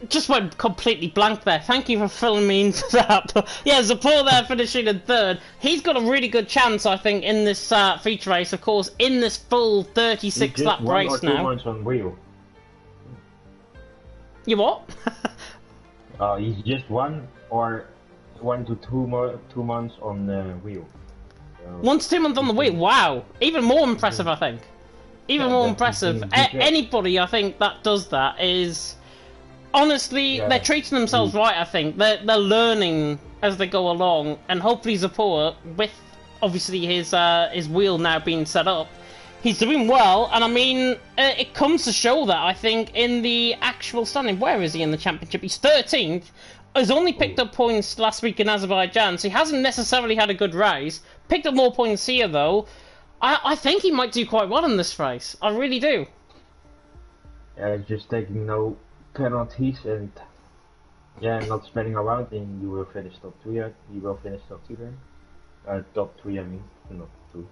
Speaker 2: just went completely blank there. Thank you for filling me into that. Yeah, Zapor there finishing in third. He's got a really good chance, I think, in this feature race. Of course, in this full 36-lap race now.
Speaker 1: 2 months on wheel.
Speaker 2: You what?
Speaker 1: He's just 1 to 2 months on the wheel. So
Speaker 2: 1 to 2 months on the wheel. Wow, even more impressive, I think. Even more impressive. Anybody, I think, that does that is honestly they're treating themselves right. I think they're learning as they go along, and hopefully Zapor, with obviously his wheel now being set up, he's doing well. And I mean, it comes to show that I think in the actual standing, where is he in the championship? He's 13th. He's only picked up points last week in Azerbaijan, so he hasn't necessarily had a good race. Picked up more points here though. I think he might do quite well in this race. I really do.
Speaker 1: Yeah, just taking no penalties and not spinning around, and you will finish top 2. You will finish top 2 then. Top 3, I mean, not 2.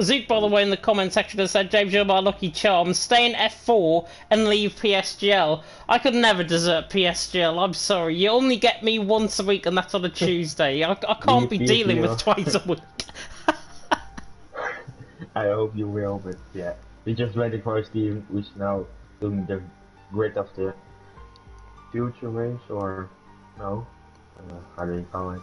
Speaker 2: Zeke, by the way, in the comment section has said, James, you're my lucky charm. Stay in F4 and leave PSGL. I could never desert PSGL. I'm sorry. You only get me once a week, and that's on a Tuesday. I can't be dealing with twice a week.
Speaker 1: I hope you will, but yeah. We're just waiting for Steve, who's now doing the grid of the future race, or no? How do you call it?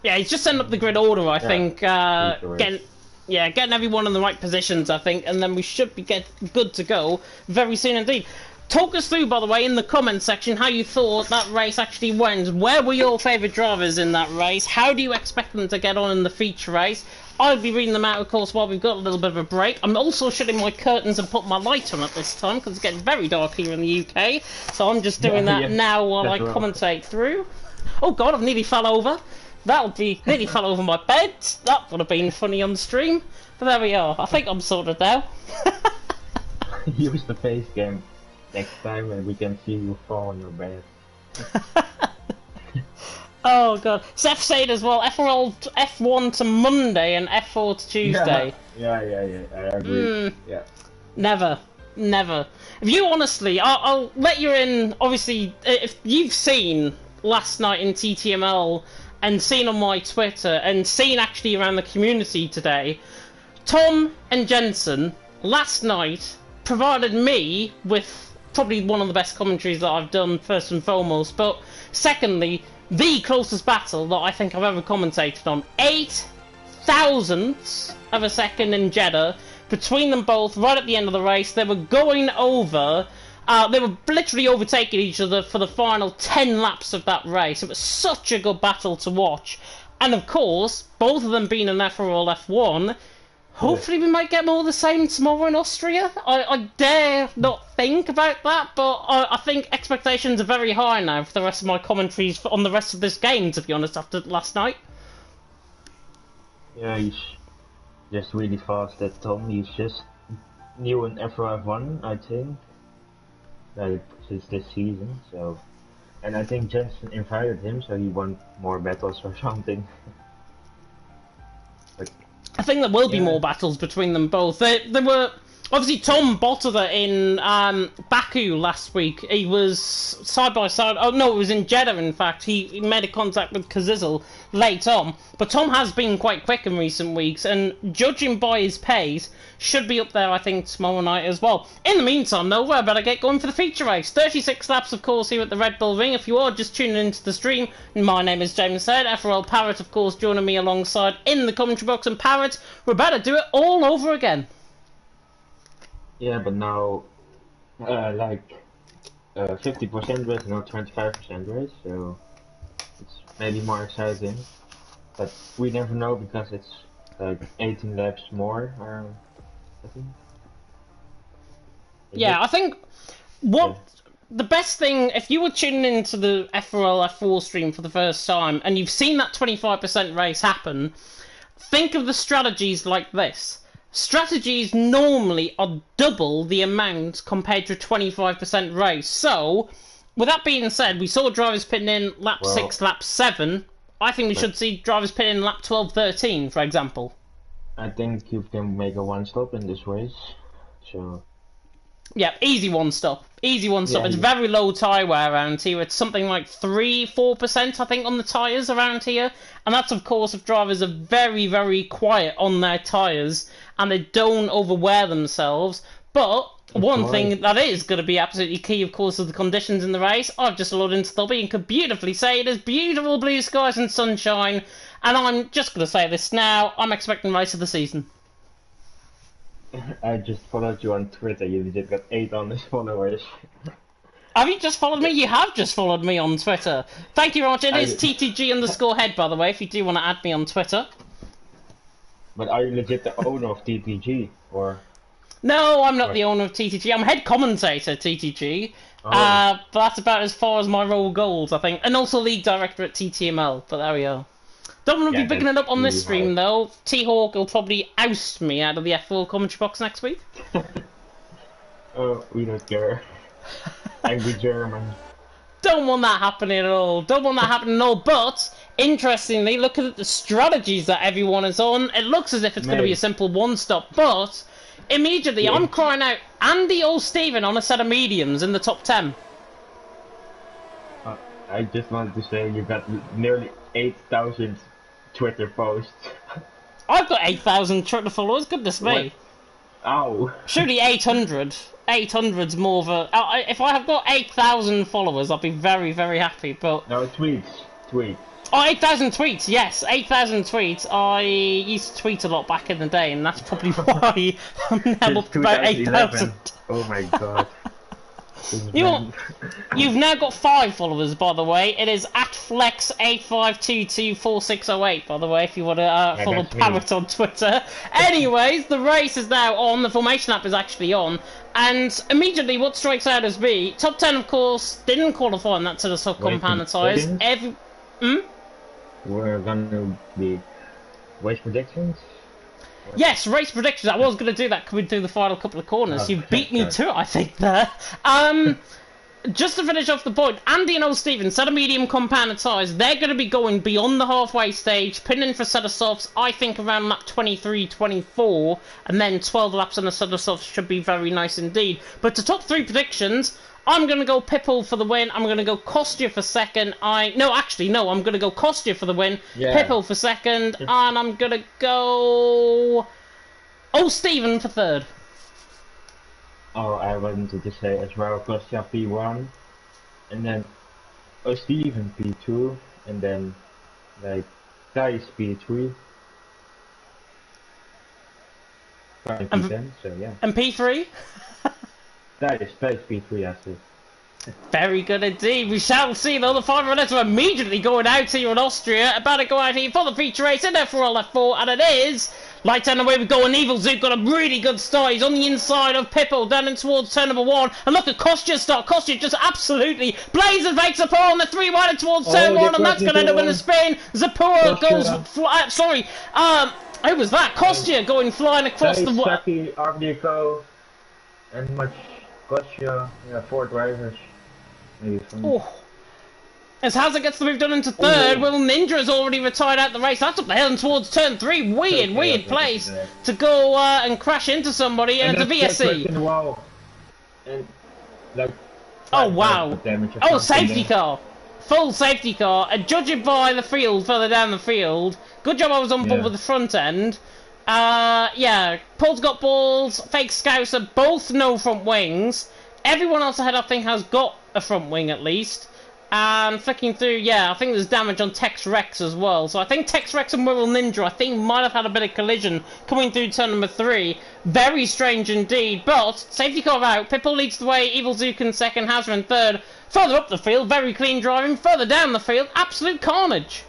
Speaker 2: Yeah, he's just setting up the grid order, I think. Getting everyone in the right positions, I think, and then we should be good to go very soon indeed. Talk us through, by the way, in the comments section, how you thought that race actually went. Where were your favourite drivers in that race? How do you expect them to get on in the feature race? I'll be reading them out, of course, while we've got a little bit of a break. I'm also shutting my curtains and putting my light on at this time, because it's getting very dark here in the UK. So I'm just doing that now while I commentate through. Oh god, I've nearly fell over. Nearly fell over my bed. That would have been funny on stream. But there we are. I think I'm sorted now.
Speaker 1: Use the face cam next time and we can see you fall on your bed.
Speaker 2: Oh god. Seth said as well, FRL F1 to Monday and F4 to Tuesday.
Speaker 1: Yeah, I agree. Yeah.
Speaker 2: Never. If you honestly, I'll let you in, obviously, if you've seen last night in TTML and seen on my Twitter and seen actually around the community today, Tom and Jensen last night provided me with probably one of the best commentaries that I've done, first and foremost, but secondly, the closest battle that I think I've ever commentated on. 8 thousandths of a second in Jeddah between them both right at the end of the race. They were going over, they were literally overtaking each other for the final 10 laps of that race. It was such a good battle to watch. And of course, both of them being an FRL F1, hopefully we might get more of the same tomorrow in Austria. I dare not think about that, but I think expectations are very high now for the rest of my commentaries on the rest of this game, to be honest, after last night.
Speaker 1: Yeah, he's just really fast, that Tom. He's just new in FRL F1, I think. Like, since this season, so... And I think Jensen invited him, so he won more battles or something.
Speaker 2: I think there will be more battles between them both. There were... Obviously, Tom bottled it in Baku last week. He was side by side. Oh, no, it was in Jeddah, in fact. He made a contact with Kazizel late on. But Tom has been quite quick in recent weeks, and judging by his pace, should be up there, I think, tomorrow night as well. In the meantime, though, we better get going for the feature race. 36 laps, of course, here at the Red Bull Ring. If you are just tuning into the stream, my name is James Said. FRL Parrot, of course, joining me alongside in the commentary box. And Parrot, we're about to do it all over again.
Speaker 1: Yeah, but now, 50% race, not 25% race, so it's maybe more exciting. But we never know because it's like 18 laps more, I think.
Speaker 2: I think the best thing, if you were tuning into the FRL F4 stream for the first time and you've seen that 25% race happen, think of the strategies like this. Strategies normally are double the amount compared to a 25% race. So, with that being said, we saw drivers pitting in lap 6, lap 7. I think we should see drivers pitting in lap 12, 13, for example.
Speaker 1: I think you can make a one-stop in this race, so...
Speaker 2: Yeah, easy one-stop. Easy one-stop. It's very low tyre wear around here. It's something like 3-4%, I think, on the tyres around here. And that's, of course, if drivers are very, very quiet on their tyres and they don't overwear themselves. But one thing that is going to be absolutely key, of course, is the conditions in the race. I've just logged into the lobby and could beautifully say it is beautiful blue skies and sunshine. And I'm just going to say this now. I'm expecting race of the season.
Speaker 1: I just followed you on Twitter. You just got 800 followers.
Speaker 2: Have you just followed me? You have just followed me on Twitter. Thank you very much. It is TTG_head, by the way, if you do want to add me on Twitter.
Speaker 1: But are you legit the owner of TTG, or...?
Speaker 2: No, I'm not the owner of TTG. I'm head commentator at TTG. But that's about as far as my role goes, I think. And also league director at TTML, but there we are. Don't want to be bigging it up on this stream, though. T-Hawk will probably oust me out of the F4 commentary box next week.
Speaker 1: Oh, we don't care. Angry German.
Speaker 2: Don't want that happening at all. Don't want that happening at all. But, interestingly, looking at the strategies that everyone is on, it looks as if it's going to be a simple one-stop. But, immediately, I'm crying out, Andy or Steven on a set of mediums in the top 10.
Speaker 1: I just wanted to say you got nearly 8,000 Twitter posts.
Speaker 2: I've got 8,000 Twitter followers, goodness me.
Speaker 1: Ow.
Speaker 2: Surely 800. 800's more of a... if I have got 8,000 followers, I'll be very, very happy, but...
Speaker 1: No, tweets.
Speaker 2: Oh, 8,000 tweets, yes, 8,000 tweets. I used to tweet a lot back in the day, and that's probably why I'm now up to about 8,000.
Speaker 1: Oh my god.
Speaker 2: You've now got 5 followers, by the way. It is at flex85224608, by the way, if you want to follow Parrot on Twitter. Anyways, the race is now on. The formation app is actually on. And immediately, what strikes out as me, top 10, of course, didn't qualify on that to the sub-compound size.
Speaker 1: We're gonna be race predictions?
Speaker 2: Yes, race predictions. I was going to do that coming through the final couple of corners. You beat me to it, I think, there. Just to finish off the point, Andy and old Steven, set of medium compound tyres, they're going to be going beyond the halfway stage, pinning for a set of softs, I think around lap 23, 24, and then 12 laps on a set of softs should be very nice indeed. But to top 3 predictions, I'm going to go Pipple for the win. I'm going to go Kostya for second. I'm going to go Kostya for the win. Yeah. Pipple for second. And I'm going to go... Oh, Steven for third.
Speaker 1: Oh, I wanted to say as well, Kostya P1. And then... Oh, Steven P2. And then... Like... Thijs P3. And P10, so yeah.
Speaker 2: And P3?
Speaker 1: That is P3, I see.
Speaker 2: Very good indeed. We shall see. The other 5 minutes are immediately going out here in Austria. About to go out here for the feature race in FRL F4, and it is. Lights down the way we go, and Evil Zook got a really good start. He's on the inside of Pipple, down in towards turn number 1. And look at Kostya's start. Kostya just absolutely blazes fakes up on the 3 wide towards turn 1, and that's going to end up in a spin. Zapura goes sorry. Who was that? Kostya going flying across the wall.
Speaker 1: Ardico, and much Kostya, 4 drivers.
Speaker 2: Oh. As Hazard gets the move done into third, Will Ninja has already retired out the race. That's up the hill and towards turn 3. Weird place to go and crash into somebody and into VSC. Oh wow! Oh, safety car, full safety car. And judging by the field further down the field, good job I was on board with the front end. Yeah, Paul's got balls. Fake Scouser, both no front wings. Everyone else ahead, I think, has got a front wing at least. And flicking through, yeah, I think there's damage on Tex Rex as well. So I think Tex Rex and Wirral Ninja, I think, might have had a bit of collision coming through turn number 3. Very strange indeed. But safety car out. Pipple leads the way. Evil Zook in second. Hazard in third. Further up the field, very clean driving. Further down the field, absolute carnage.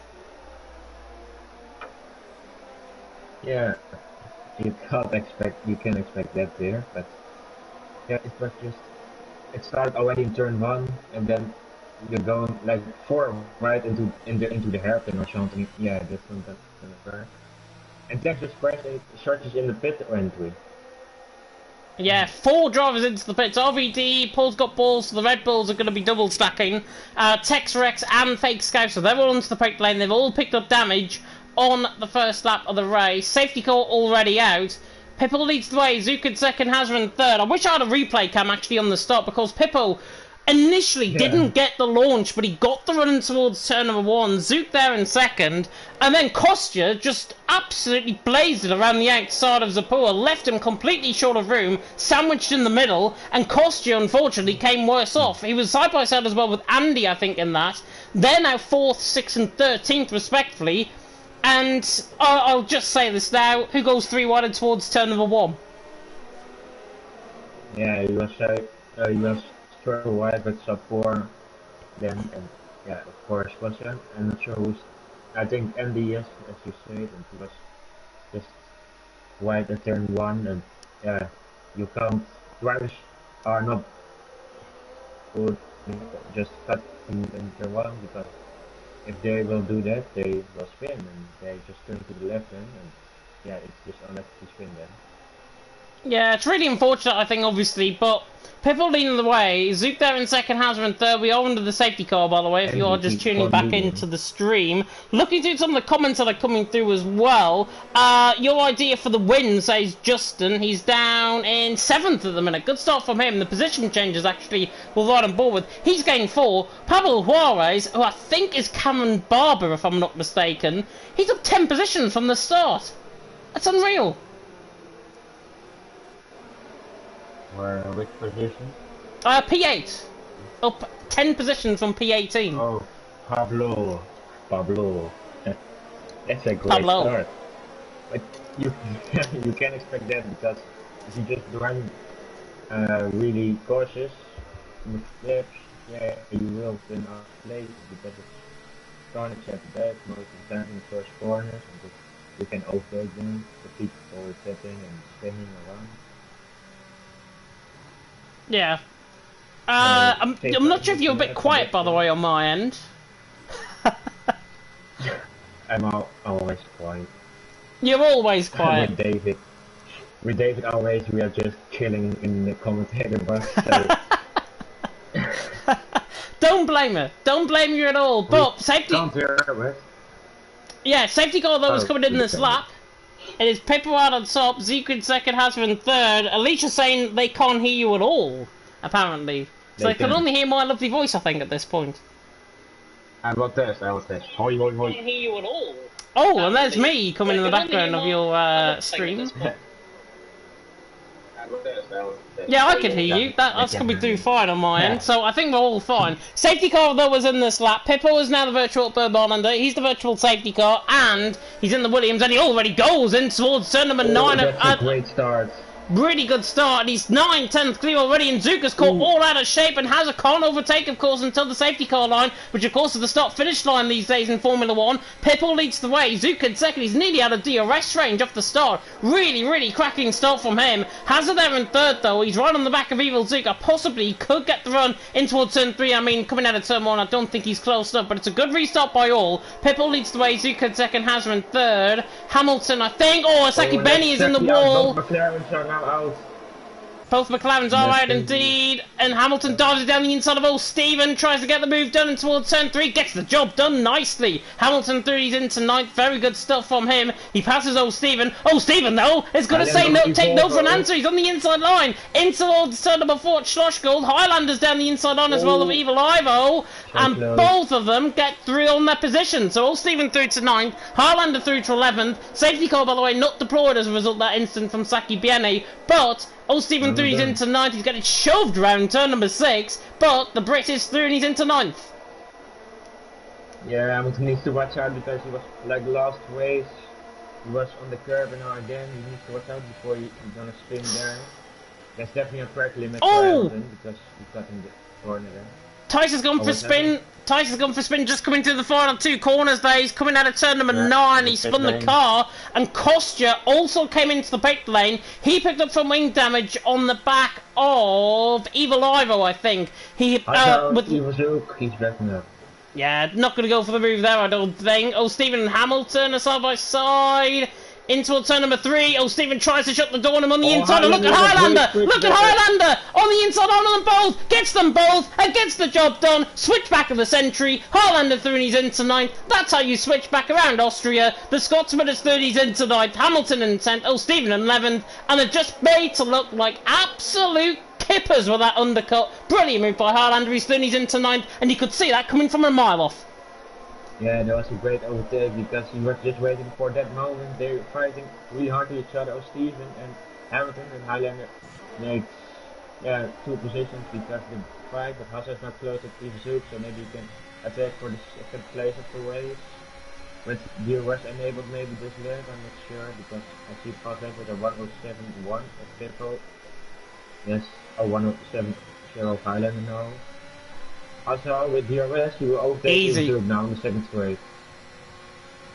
Speaker 1: Yeah, you can expect that there, but yeah, it was just. It started already in turn 1, and then you're going like 4 right into the hairpin or something. Yeah, that's not right. And Texas crashed searches in the pit entry.
Speaker 2: Yeah, 4 drivers into the pits. RVD, Paul's got balls, so the Red Bulls are going to be double stacking. Tex Rex and Fake Scouser, they're all into the pit lane. They've all picked up damage on the first lap of the race. Safety car already out. Pipple leads the way, Zook in second, Hazard in third. I wish I had a replay cam actually on the start, because Pipple initially didn't get the launch, but he got the run towards turn number 1. Zook there in second, and then Kostya just absolutely blazed it around the outside of Zapua, left him completely short of room, sandwiched in the middle, and Kostya unfortunately came worse off. He was side by side as well with Andy, I think, in that. They're now 4th, 6th and 13th respectively. And I'll just say this now, who goes 3 wide and towards turn number 1?
Speaker 1: Yeah, he was throw wide with sub 4 then, and yeah, of course Kostya. I'm not sure who's. I think Andy, yes, as you said, and he was just wide at turn 1, and yeah, you can't. Drivers are not good, just cut in turn 1, because if they will do that, they will spin, and they just turn to the left end, and yeah, it's just unlucky to spin then.
Speaker 2: Yeah, it's really unfortunate, I think, obviously, but Pipple leading the way, Zook there in second, Hazard in third. We are under the safety car, by the way, if you are just tuning back into the stream. Looking through some of the comments that are coming through as well, your idea for the win, says Justin. He's down in 7th at the minute. Good start from him. The position changes, actually, we're right on board with. He's gained 4. Pablo Juarez, who I think is Cameron Barber, if I'm not mistaken, he's up 10 positions from the start. That's unreal.
Speaker 1: Which position?
Speaker 2: P8. Up 10 positions from P18.
Speaker 1: Oh, Pablo Pablo. That's a great
Speaker 2: Pablo.
Speaker 1: start. But you you can't expect that because if you just run really cautious with flips, yeah, you will turn out late because it's carnage at the back most of the time in the first corners, and you can overtake them, the people are setting and spinning around.
Speaker 2: Yeah. I'm not sure if you're a bit quiet, by the way, on my end.
Speaker 1: I'm always quiet.
Speaker 2: You're always quiet.
Speaker 1: With David always we are just chilling in the commentator box. So.
Speaker 2: Don't blame her. Don't blame you at all. But safety. Yeah, safety car though is coming in this lap. It is Pippo out on top, Zeke in second, Hazard in third. Alicia's saying they can't hear you at all, apparently. So they can only hear my lovely voice, I think, at this point.
Speaker 1: I will test. Hoi, hoi, hoi.
Speaker 2: Can't hear you at all. Oh, and there's me coming in the background of your stream. Yeah, I can hear you. That's coming through fine on my end, so I think we're all fine. Safety car though was in this lap. Pippo is now the virtual third Islander. He's the virtual safety car, and he's in the Williams, and he already goes in towards turn number 9.
Speaker 1: That's a great start.
Speaker 2: Really good start, and he's 9th, 10th clear already, and Zuka's caught all out of shape and has a can't overtake, of course, until the safety car line, which of course is the start-finish line these days in Formula 1. Pippo leads the way, Zuka in second, he's nearly out of DRS range off the start. Really cracking start from him. Hazard there in third though, he's right on the back of Evil Zuka, possibly he could get the run in towards turn 3, I mean, coming out of turn 1, I don't think he's close enough, but it's a good restart by all. Pippo leads the way, Zuka in second, Hazard in third, Hamilton, I think, Saki Benny is in the wall.
Speaker 1: McLarens are now out.
Speaker 2: Both McLarens are out indeed, and Hamilton dives down the inside of old Stephen, tries to get the move done and towards turn 3, gets the job done nicely. Hamilton 3's into 9th, very good stuff from him. He passes old Stephen. Old Stephen though is going to say no, take no for an answer. He's on the inside line, into towards turn number 4 at Schlossgold. Highlander's down the inside line as well of Evil Ivo, and both of them get through on their position. So old Stephen through to 9th, Highlander through to 11th. Safety car, by the way, not deployed as a result of that incident from Saki Biene, but old Stephen 3's into 9th, he's getting shoved round turn number 6, but the Brit is through and he's into 9th.
Speaker 1: Yeah, Hamilton needs to watch out because he was, like last race, he was on the curb and now again, he needs to watch out before he's gonna spin there. That's definitely a track limit for Hamilton because he's got in the corner there. Tice has gone for spin.
Speaker 2: Tice has gone for spin, just coming through the final 2 corners there. He's coming out of turn number 9. He spun the car, and Kostya also came into the pit lane. He picked up some wing damage on the back of Evil Ivo, I think. He
Speaker 1: with he's backing up.
Speaker 2: Yeah, not going to go for the move there, I don't think. Oh, Stephen and Hamilton are side by side. In towards turn number 3. Oh, Stephen tries to shut the door on him on the inside. And look at Highlander! Look at Highlander! On the inside on them both! Gets them both! And gets the job done! Switch back of the century. Highlander through and he's into 9th. That's how you switch back around Austria. The Scotsman is 3rd, he's into 9th. Hamilton in 10th. Oh, Stephen in 11th. And they're just made to look like absolute kippers with that undercut. Brilliant move by Highlander. He's 3rd, he's into 9th. And you could see that coming from a mile off.
Speaker 1: Yeah, that was a great overtake because he was just waiting for that moment. They were fighting really hard to each other. Stephen and Hamilton and Highlander made 2 positions because the fight, but Haas is not close at Zook, so maybe he can attack for the second place of the race. With DRS enabled maybe this lap, I'm not sure because I see Pass with a 107.1 of Pippo. Yes, a 107.0 Highlander now. Also, with DRS, you will overtake Zook now in the second straight.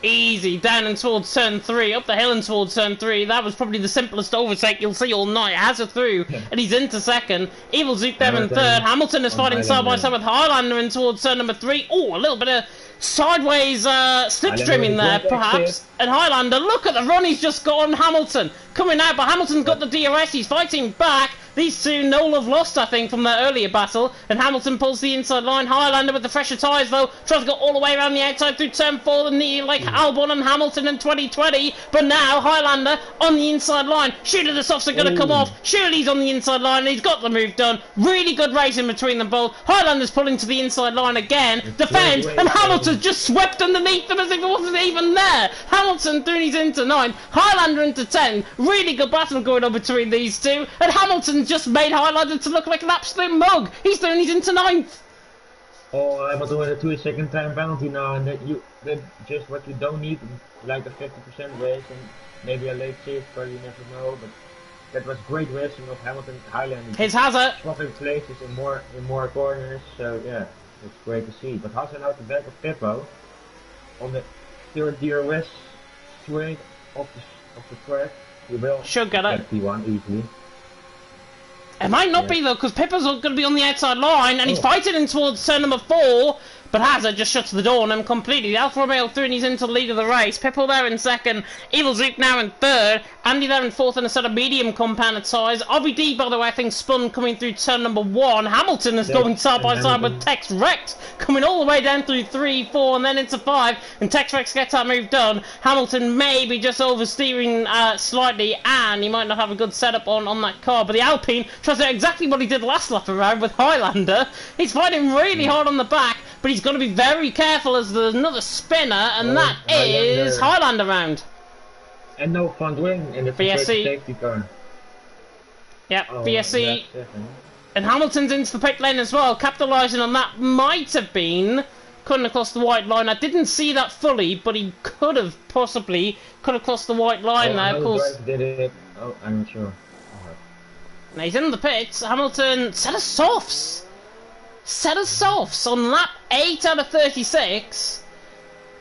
Speaker 2: Easy, down and towards turn 3, up the hill and towards turn 3. That was probably the simplest overtake you'll see all night. Hazard through, and he's into second. Evil Zook there in third. Hamilton is fighting side by side with Highlander in towards turn number 3. Oh, a little bit of sideways slipstreaming there, perhaps. And Highlander, look at the run he's just got on Hamilton. Coming out, but Hamilton's got the DRS, he's fighting back. These two, no love lost, I think, from their earlier battle. And Hamilton pulls the inside line. Highlander with the fresher tyres, though, tries to go all the way around the outside through turn 4, and nearly like Albon and Hamilton in 2020. But now, Highlander on the inside line. Shooter the softs are going to come off. Shirley's on the inside line, and he's got the move done. Really good racing between them both. Highlander's pulling to the inside line again. Defends, and Hamilton's just swept underneath them as if it wasn't even there. Hamilton through, he's into 9. Highlander into 10. Really good battle going on between these two. And Hamilton just made Highlander to look like an absolute mug. He's through and he's into 9th.
Speaker 1: Oh, Hamilton with a 2-second time penalty now, and that just what you don't need, like a 50% race and maybe a late safety car, you never know. But that was great racing of Hamilton Highland.
Speaker 2: Here's Hazard.
Speaker 1: Swapping places in more corners, so yeah, it's great to see. But Hazard out the back of Pippo on the third DRS straight off the track. He will
Speaker 2: Should get it.
Speaker 1: P1 easily.
Speaker 2: It might not be though, because Pippa's going to be on the outside line, and he's fighting in towards turn number 4. But Hazard just shuts the door on him completely. Alfa Romeo through and he's into the lead of the race. Pippo there in second. Evil Zook now in third. Andy there in fourth in a set of medium compounded tyres. RVD, by the way, I think spun coming through turn number 1. Hamilton is going side by side with Tex Rex coming all the way down through 3, 4 and then into 5. And Tex Rex gets that move done. Hamilton may be just oversteering slightly and he might not have a good setup on that car. But the Alpine tries to do exactly what he did last lap around with Highlander. He's fighting really hard on the back. But he's got to be very careful as there's another spinner, and that is Highlander round.
Speaker 1: And no front wing in the safety car.
Speaker 2: Yep, VSC. And Hamilton's into the pit lane as well, capitalising on that. Might have been cutting across the white line. I didn't see that fully, but he could have possibly cut across the white line there. Of course.
Speaker 1: Did it? Oh, I'm not sure.
Speaker 2: Now he's in the pits. Hamilton set of softs. Set of softs on lap 8 out of 36.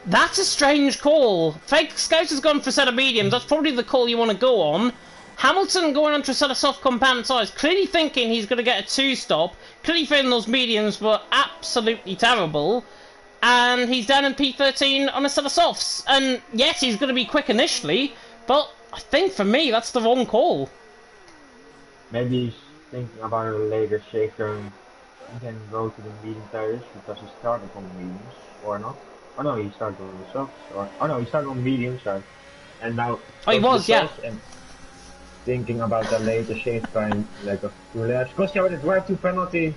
Speaker 2: That's a strange call. Fake Scout has gone for a set of mediums. That's probably the call you want to go on. Hamilton going on to a set of soft compound tyres, clearly thinking he's going to get a 2-stop. Clearly feeling those mediums were absolutely terrible. And he's down in P13 on a set of softs. And yes, he's going to be quick initially, but I think for me that's the wrong call.
Speaker 1: Maybe he's thinking about a later shaker. He can go to the medium tires because he started on the mediums, or not? Oh no, he started on the softs, or oh no, he started on the mediums, sorry. And now
Speaker 2: he was, yeah.
Speaker 1: And thinking about the later shape time, like a 2 laps. Kostja with a drive-through penalty.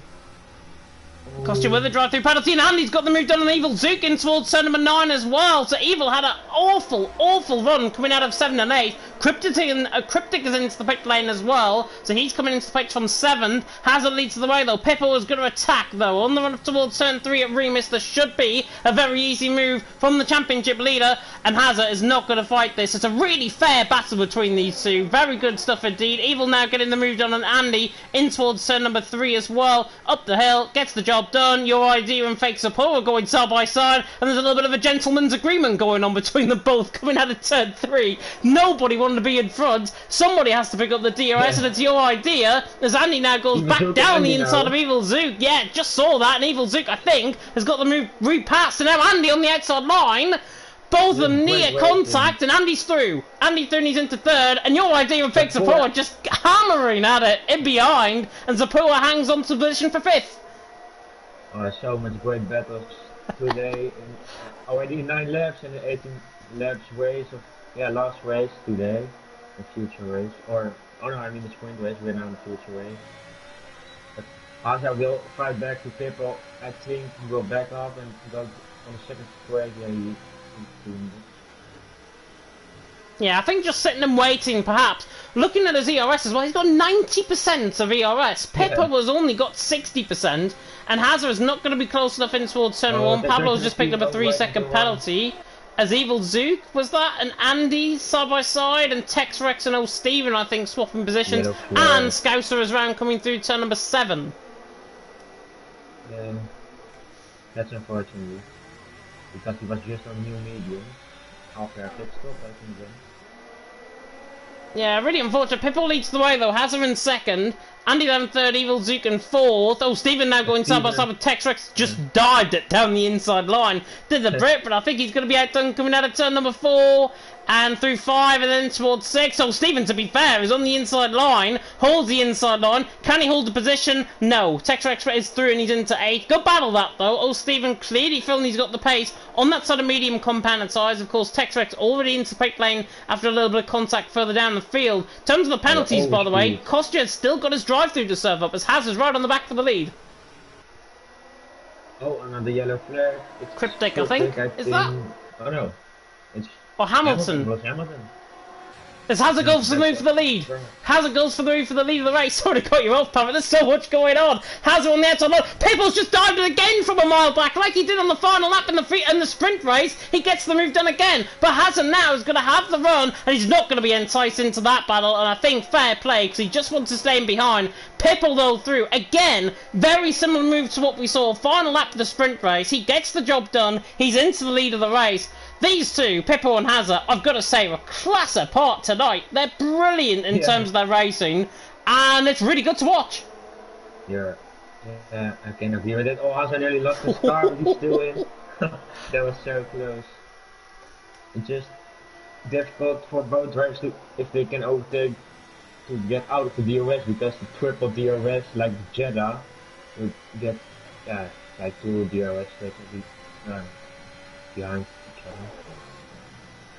Speaker 2: Kostja with a drive-through penalty, and Andy's got the move done on Evil Zook in towards turn number 9 as well. So Evil had an awful run coming out of 7 and 8. Cryptic is into the pit lane as well, so he's coming into the pit from 7th. Hazard leads the way though. Pippo is going to attack though. On the run up towards turn 3 at Remus, there should be a very easy move from the championship leader, and Hazard is not going to fight this. It's a really fair battle between these two. Very good stuff indeed. Evil now getting the move done on Andy in towards turn number 3 as well. Up the hill, gets the job done. Your idea and Fake Support are going side by side, and there's a little bit of a gentleman's agreement going on between them both coming out of turn 3. Nobody wanted to be in front. Somebody has to pick up the DRS, and it's Your Idea as Andy now goes back down the inside of Evil Zook. Yeah, just saw that, and Evil Zook, I think, has got the move repassed, and now Andy on the outside line. Both of them near contact, and Andy's through. Andy through and he's into 3rd, and Your Idea and Fake Support are just hammering at it in behind, and Zapua hangs on to position for 5th.
Speaker 1: So much great battles today. Already 9 laps and 18 laps race of last race today, the future race, or oh no, I mean the sprint race. We're now in the future race. But Asa will fight back to Pippo. I think he will back up and go on the second straight.
Speaker 2: Yeah, I think just sitting and waiting, perhaps. Looking at his ERS as well, he's got 90% of ERS. Pippo has only got 60%, and Hazard is not going to be close enough in towards turn 1. Pablo's just picked up a 3-second penalty. As Evil Zook, was that? And Andy side by side, and Tex Rex and old Steven, I think, swapping positions. And Scouser is round coming through turn number 7.
Speaker 1: Yeah, that's unfortunate. Because he was just on new medium after a pit stop, I think then.
Speaker 2: Yeah, really unfortunate. Pippo leads the way though. Hazard in 2nd. Andy then 3rd, Evil Zook in 4th. Oh, Steven now going side by side with Tex Rex. Just dived it down the inside line. Did the Brit, but I think he's going to be outdone coming out of turn number 4. And through 5 and then towards 6. Oh, Steven, to be fair, is on the inside line. Holds the inside line. Can he hold the position? No. Tex Rex is through and he's into 8th. Good battle that though. Oh, Steven clearly feeling he's got the pace. On that side of medium compounded size, of course, Tex Rex already into pit lane after a little bit of contact further down the field. In terms of the penalties, by the way, Kostja has still got his drive-through to serve up as Hazard's right on the back for the lead.
Speaker 1: Oh, another yellow flag. It's
Speaker 2: Cryptic, I think. Is that?
Speaker 1: Oh no. It's
Speaker 2: or Hamilton.
Speaker 1: Was Hamilton.
Speaker 2: As Hazard goes for the move for the lead. Hazard goes for the move for the lead of the race. Sorry to cut you off, Pavitt. There's so much going on. Hazard on the outside line. Pipple's just dived it again from a mile back, like he did on the final lap in the sprint race. He gets the move done again. But Hazard now is going to have the run, and he's not going to be enticed into that battle. And I think fair play, because he just wants to stay in behind. Pipple, though, through. Again, very similar move to what we saw. Final lap of the sprint race. He gets the job done. He's into the lead of the race. These two, Pippo and Hazard, I've got to say, were class apart tonight. They're brilliant in terms of their racing, and it's really good to watch.
Speaker 1: Yeah, I can agree with it. Oh, Hazard nearly lost his car, but he's still in. That was so close. It's just difficult for both drivers to, if they can overtake, to get out of the DRS, because the triple DRS, like Jeddah, would get, like 2 DRS basically behind.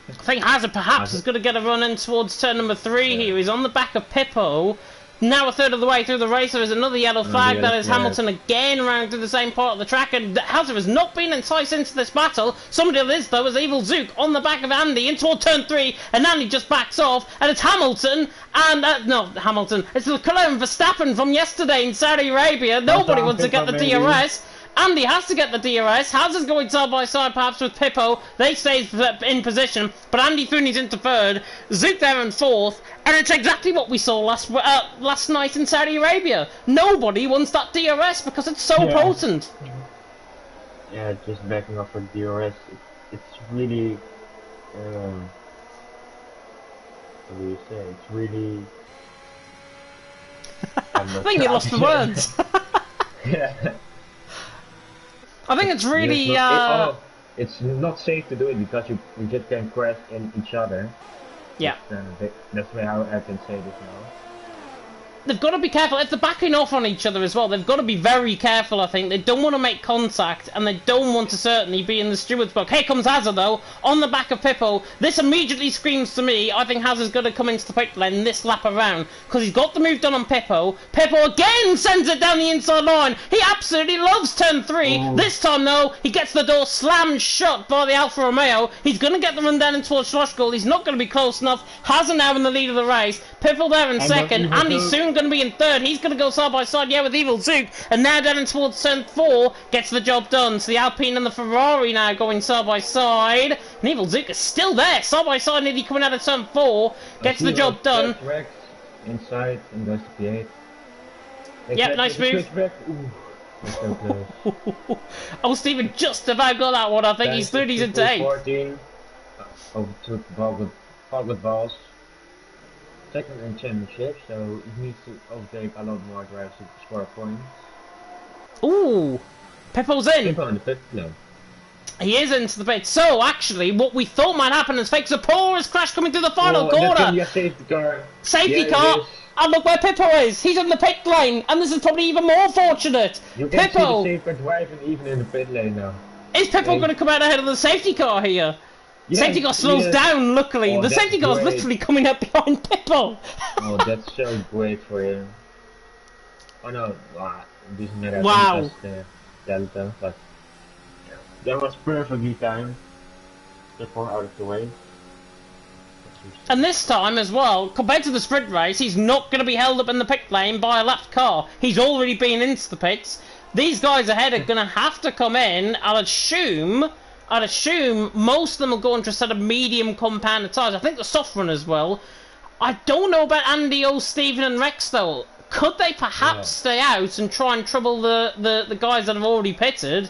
Speaker 2: I think Hazard perhaps is going to get a run in towards turn number 3 here. He's on the back of Pippo. Now a third of the way through the race, there is another yellow flag. That is Hamilton again around to the same part of the track, and Hazard has not been enticed into this battle. Somebody that is, though, is Evil Zook on the back of Andy in toward turn 3, and Andy just backs off, and it's Hamilton, and, no, Hamilton, it's Leclerc and Verstappen from yesterday in Saudi Arabia. Nobody wants to get the DRS. Andy has to get the DRS. Hazard's going side by side perhaps with Pippo. They stay in position, but Andy Thuney's into third. Zook there in 4th, and it's exactly what we saw last night in Saudi Arabia. Nobody wants that DRS because it's so potent.
Speaker 1: Yeah, just backing off for DRS. It's really, what do you say? It's really.
Speaker 2: I think you lost the words.
Speaker 1: Yeah.
Speaker 2: I think it's really.
Speaker 1: It's not safe to do it because you just can crash in each other.
Speaker 2: Yeah.
Speaker 1: That's how I can say this now.
Speaker 2: They've got to be careful. If they're backing off on each other as well, they've got to be very careful, I think. They don't want to make contact, and they don't want to certainly be in the steward's book. Here comes Hazard, though, on the back of Pippo. This immediately screams to me, I think Hazard's going to come into the pit lane this lap around, because he's got the move done on Pippo. Pippo again sends it down the inside line. He absolutely loves turn 3. Ooh. This time, though, he gets the door slammed shut by the Alfa Romeo. He's going to get the run down in towards Schlossgold. He's not going to be close enough. Hazard now in the lead of the race. Pippo there in second. Andy soon going to be in third. He's going to go side by side, with Evil Zook. And now down towards turn 4, gets the job done. So the Alpine and the Ferrari now going side by side. And Evil Zook is still there, side by side, nearly coming out of turn 4. Gets the job done.
Speaker 1: Inside and goes to P8.
Speaker 2: Yep, nice move. Oh, Stephen just about got that one. I think he's 30s into 8.
Speaker 1: 14. Overtook Bogut Balls. Second in championship, so he needs to overtake a lot more drivers to score points.
Speaker 2: Ooh, Pippo's in.
Speaker 1: Pippo in the pit, no.
Speaker 2: He is into the pit. So actually, what we thought might happen is fake. Zappora's crash coming through the final corner.
Speaker 1: Safety car.
Speaker 2: Safety car. And look where Pippo is. He's in the pit lane, and this is probably even more fortunate.
Speaker 1: You can Pippo. See the safer driving even in the pit lane now.
Speaker 2: Is Pippo going to come out ahead of the safety car here? Yes, safety car slows down, luckily. The safety car is literally coming up behind Pippo.
Speaker 1: Oh, that's so great for him. Oh no, this is not the Delta, but that was perfectly timed. Pippo out of the way.
Speaker 2: And this time as well, compared to the sprint race, he's not going to be held up in the pit lane by a lapped car. He's already been into the pits. These guys ahead are going to have to come in, I'd assume most of them will go into a set of medium compound tyres. I think the soft run as well. I don't know about Andy, Stephen and Rex though. Could they perhaps stay out and try and trouble the guys that have already pitted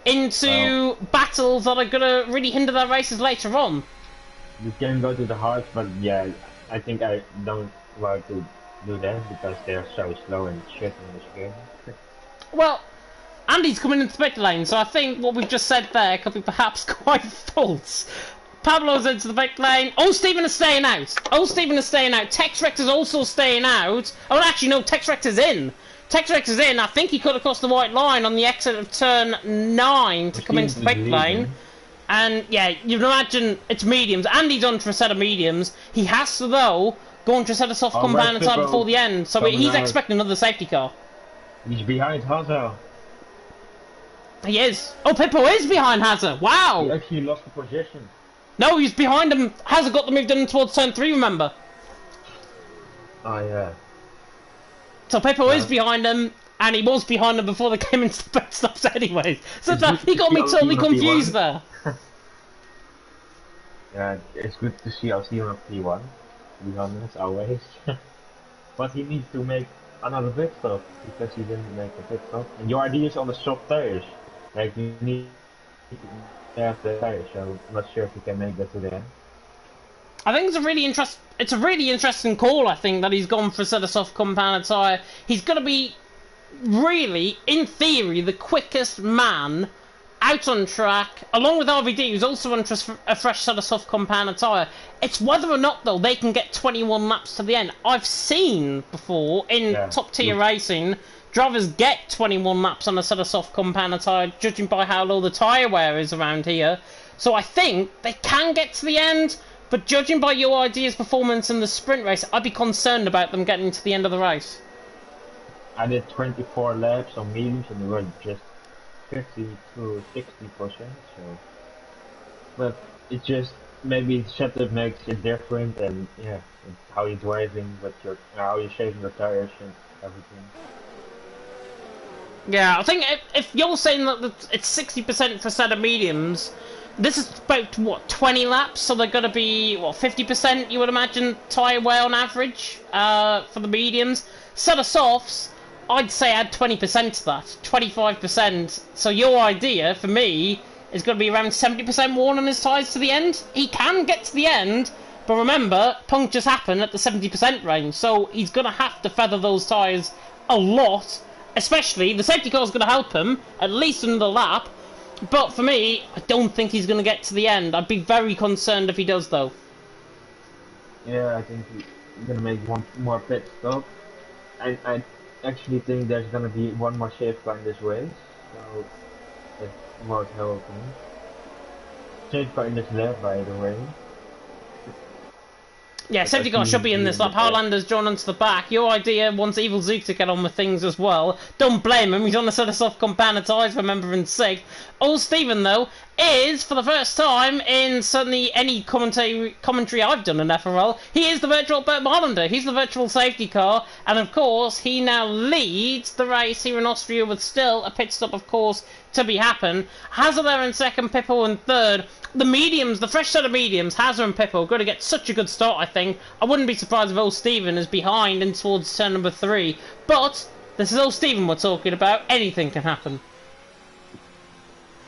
Speaker 2: into battles that are going to really hinder their races later on?
Speaker 1: You can go to the hards, but yeah, I think I don't want to do that because they're so slow and shit in this game.
Speaker 2: Well, Andy's coming into the pit lane, so I think what we've just said there could be perhaps quite false. Pablo's into the pit lane. Oh, Stephen is staying out. Tex Rex is also staying out. Oh, actually, no, Tex Rex is in. I think he could have crossed the white line on the exit of turn 9 to come into the pit lane. And, yeah, you can imagine it's mediums. Andy's on for a set of mediums. He has to, though, go on to a set of soft compound inside before the end. So he's expecting another safety car.
Speaker 1: He's behind Hazard.
Speaker 2: He is. Oh, Pippo is behind Hazard. Wow.
Speaker 1: He actually lost the position.
Speaker 2: No, he's behind him. Hazard got the move done towards turn 3, remember?
Speaker 1: Oh yeah.
Speaker 2: So Pippo is
Speaker 1: Well,
Speaker 2: behind him, and he was behind him before they came into the pit stops anyways. So
Speaker 1: it's good
Speaker 2: he
Speaker 1: to
Speaker 2: got
Speaker 1: see
Speaker 2: me
Speaker 1: our
Speaker 2: totally
Speaker 1: team on
Speaker 2: confused
Speaker 1: P1.
Speaker 2: there.
Speaker 1: Yeah, it's good to see our team on P1. To be honest, always. But he needs to make another pit stop because he didn't make a pit stop. And your idea is on the soft tires. Like you need to have the tires, so I'm not sure if you can make that to the end.
Speaker 2: I think it's a really interesting call. I think that he's gone for a set of soft compound tyre. He's going to be really, in theory, the quickest man out on track, along with RVD, who's also on a fresh set of soft compound tyre. It's whether or not, though, they can get 21 laps to the end. I've seen before in
Speaker 1: Yeah,
Speaker 2: top tier
Speaker 1: look,
Speaker 2: racing, drivers get 21 laps on a set of soft compound tyre, judging by how low the tyre wear is around here. So I think they can get to the end, but judging by your idea's performance in the sprint race, I'd be concerned about them getting to the end of the race.
Speaker 1: I did 24 laps on mediums and they were just 50 to 60%. So, but it just maybe the setup makes it different, and yeah, how you're driving, but how you're shaving your tires and everything.
Speaker 2: Yeah, I think if you're saying that it's 60% for a set of mediums, this is about, what, 20 laps? So they're going to be, what, 50%, you would imagine, tyre wear on average for the mediums. Set of softs, I'd say add 20% to that, 25%. So your idea, for me, is going to be around 70% worn on his tyres to the end. He can get to the end, but remember, punctures happen at the 70% range, so he's going to have to feather those tyres a lot. Especially, the safety car is going to help him, at least another lap. But for me, I don't think he's going to get to the end. I'd be very concerned if he does, though.
Speaker 1: Yeah, I think he's gonna make one more pit stop. I actually think there's gonna be one more safe car in this race, so that won't help him. Safe car in this lap, by the way.
Speaker 2: Yeah,
Speaker 1: But I
Speaker 2: safety car
Speaker 1: see
Speaker 2: should be in
Speaker 1: him
Speaker 2: this
Speaker 1: in the
Speaker 2: lap. Highlander's drawn onto the back. Your idea wants Evil Zook to get on with things as well. Don't blame him. He's on a set of soft compound tyres, remember, in sixth. Old Stephen, though, is, for the first time in certainly any commentary I've done in FRL, he is the virtual Bert Highlander. He's the virtual safety car. And, of course, he now leads the race here in Austria with still a pit stop, of course, to be happen. Hazard there in second, Pippo in third. The mediums, the fresh set of mediums, Hazard and Pippo, are going to get such a good start, I think. I wouldn't be surprised if old Stephen is behind and towards turn number 3. But this is old Stephen we're talking about. Anything can happen.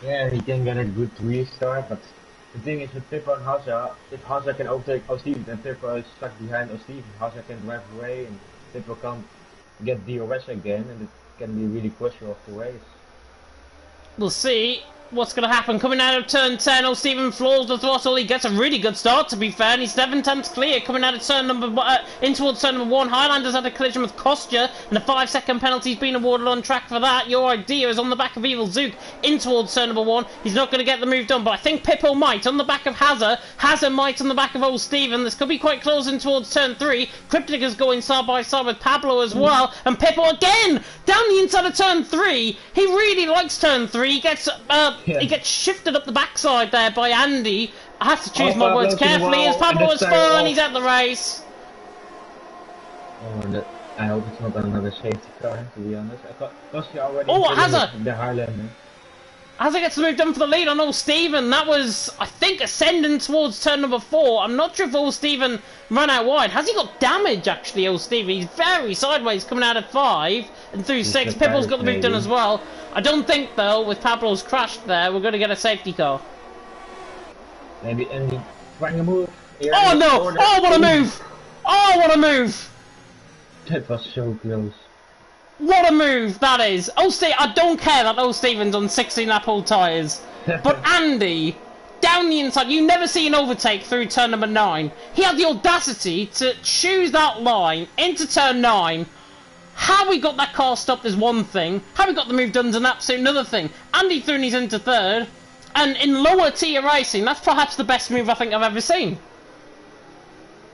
Speaker 1: Yeah, he can get a good restart, but the thing is with Pippo and Hazard, if Hazard can overtake O'Steven, then Pippo is stuck behind O'Steven. Hazard can drive away and Pippo can't get DOS again, and it can be really crucial of the race.
Speaker 2: We'll see what's going to happen. Coming out of turn 10, old Stephen floors the throttle. He gets a really good start, to be fair, and he's 7/10 clear. Coming out of turn in towards turn number 1. Highlanders had a collision with Kostya, and a 5-second penalty's been awarded on track for that. Your idea is on the back of Evil Zook in towards turn number 1. He's not going to get the move done, but I think Pippo might on the back of Hazard. Hazard might on the back of old Stephen. This could be quite close in towards turn 3. Cryptic is going side by side with Pablo as well, and Pippo again down the inside of turn 3. He really likes turn 3. He gets shifted up the backside there by Andy. I have to choose my words carefully. As Pablo is fine, he's at the race.
Speaker 1: Oh, I hope it's not another safety car, to be honest. I thought Kostya already
Speaker 2: Hazard!
Speaker 1: The Highlander.
Speaker 2: Hazard gets the move done for the lead on old Stephen. That was, I think, ascending towards turn number 4. I'm not sure if old Stephen ran out wide. Has he got damage, actually, old Stephen? He's very sideways coming out of 5 and through 6. Pibbles got the move done as well. I don't think, though, with Pablo's crashed there, we're going to get a safety car.
Speaker 1: Maybe Andy trying a move.
Speaker 2: Oh, no! Oh, what a move! Oh, what a move!
Speaker 1: That was so close.
Speaker 2: What a move that is! I don't care that old Stephen's on 16-lap old tyres, but Andy, down the inside, you never see an overtake through turn number 9. He had the audacity to choose that line into turn 9. How he got that car stopped is one thing. How he got the move done is an absolute another thing. Andy Throoney's into third, and in lower tier racing, that's perhaps the best move I think I've ever seen.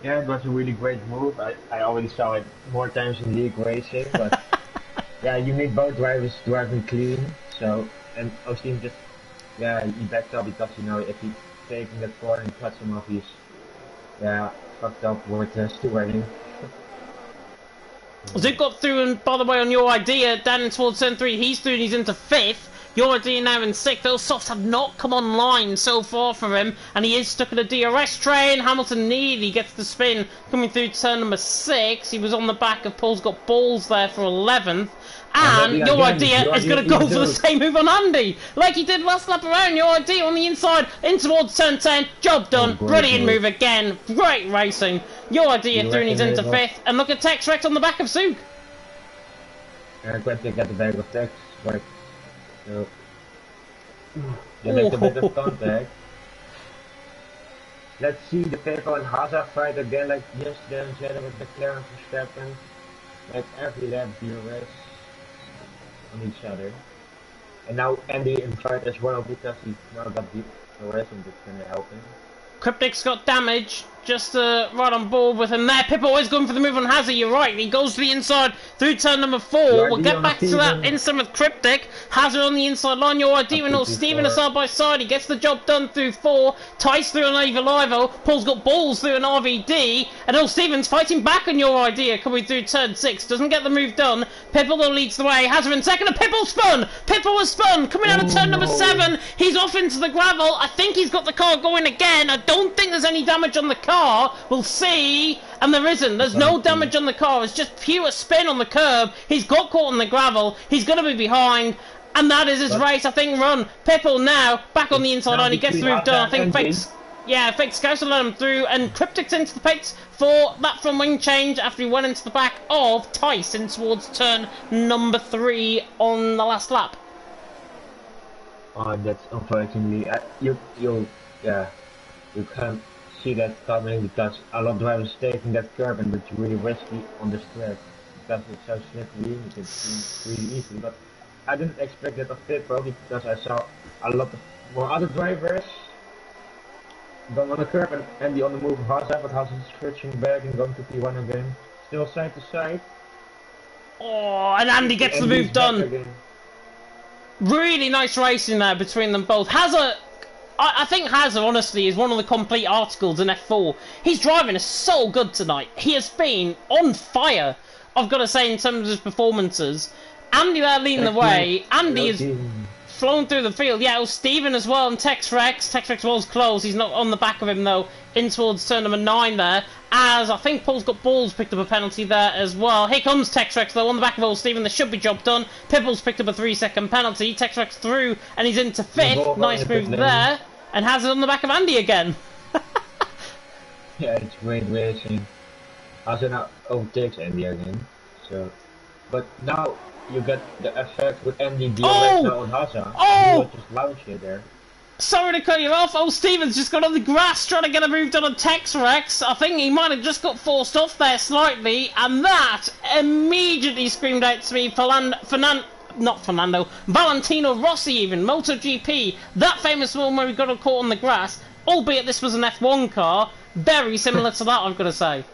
Speaker 1: Yeah, it was a really great move. I already saw it more times in league racing, but yeah, you need both drivers driving clean. So, and O'Steven just, yeah, he backed up because, you know, if he's taking that corner and cuts him off, he's, yeah, fucked up with steering.
Speaker 2: Zook got through, and by the way, on your idea, down in towards turn 3, he's through and he's into 5th. Your idea now in 6th. Those softs have not come online so far for him, and he is stuck in a DRS train. Hamilton nearly gets the spin coming through turn number 6. He was on the back of Paul's Got Balls there for 11th. And your idea is going to go for the same move on Andy, like he did last lap around. Your idea on the inside, in towards turn 10, job done. Brilliant move again, great racing. Your idea through and he's into 5th, and look at Tex Rex on the back of Zook.
Speaker 1: I'm going to get the back of Tex, right? So, you make a bit of contact. Let's see the Pepo and Hazard fight again, like yesterday with McLaren Verstappen. Like every lap DRS on each other. And now Andy in fight as well because he now got deep DRS and it's gonna help him.
Speaker 2: Cryptic's got damage, just right on board with him there. Pippo is going for the move on Hazard, you're right. He goes to the inside through turn number 4. We'll get back to that instant with Cryptic. Hazard on the inside line, your idea, and Steven are side by side. He gets the job done through 4. Tice through an Eva Livo. Paul's got balls through an RVD. And Steven's fighting back on your idea, coming through turn 6. Doesn't get the move done. Pippo though leads the way. Hazard in second, and Pippo spun! Pippo was spun! Coming out of turn number 7. He's off into the gravel. I think he's got the car going again. I don't think there's any damage on the car. We'll see. And there isn't. There's no damage on the car. It's just pure spin on the curb. He's got caught in the gravel. He's going to be behind. And that is his race, I think, run. Pippo now back on the inside line. He gets the move done. I think Fake Scouts will let him through. And Cryptic's into the pits for that front wing change after he went into the back of Tice in towards turn number 3 on the last lap.
Speaker 1: Oh, that's unfortunately you can't see that coming because a lot of drivers taking that curb and it's really risky on this track because it's so slippery. You can see really easily, but I didn't expect that of Pippo because I saw a lot of more other drivers going on the curb and Andy on the move of Hazard, but Hazard is switching back and going to P1 again, still side to side.
Speaker 2: Oh, and Andy gets the move done. Really nice racing there between them both. Hazard, I think Hazard, honestly, is one of the complete articles in F4. His driving is so good tonight. He has been on fire, I've got to say, in terms of his performances. Andy there leading the way. Andy is flown through the field. Yeah, it was Steven as well, and Tex Rex. Tex Rex was close. He's not on the back of him, though, in towards turn number 9 there. As I think Paul's Got Balls picked up a penalty there as well. Here comes Tex Rex, though, on the back of old Steven. There should be job done. Pipple's picked up a 3-second penalty. Tex Rex through, and he's into 5th. Nice move there. And has it on the back of Andy again.
Speaker 1: Yeah, it's great racing. Hazard now overtakes Andy again. So, but now you get the effect with Andy DRS now on Hazard. He was just launching there.
Speaker 2: Sorry to cut you off. Steven's just got on the grass trying to get a move done on Tex Rex. I think he might have just got forced off there slightly, and that immediately screamed out to me Valentino Rossi even, MotoGP, that famous one where we got caught on the grass, albeit this was an F1 car, very similar to that, I've got to say.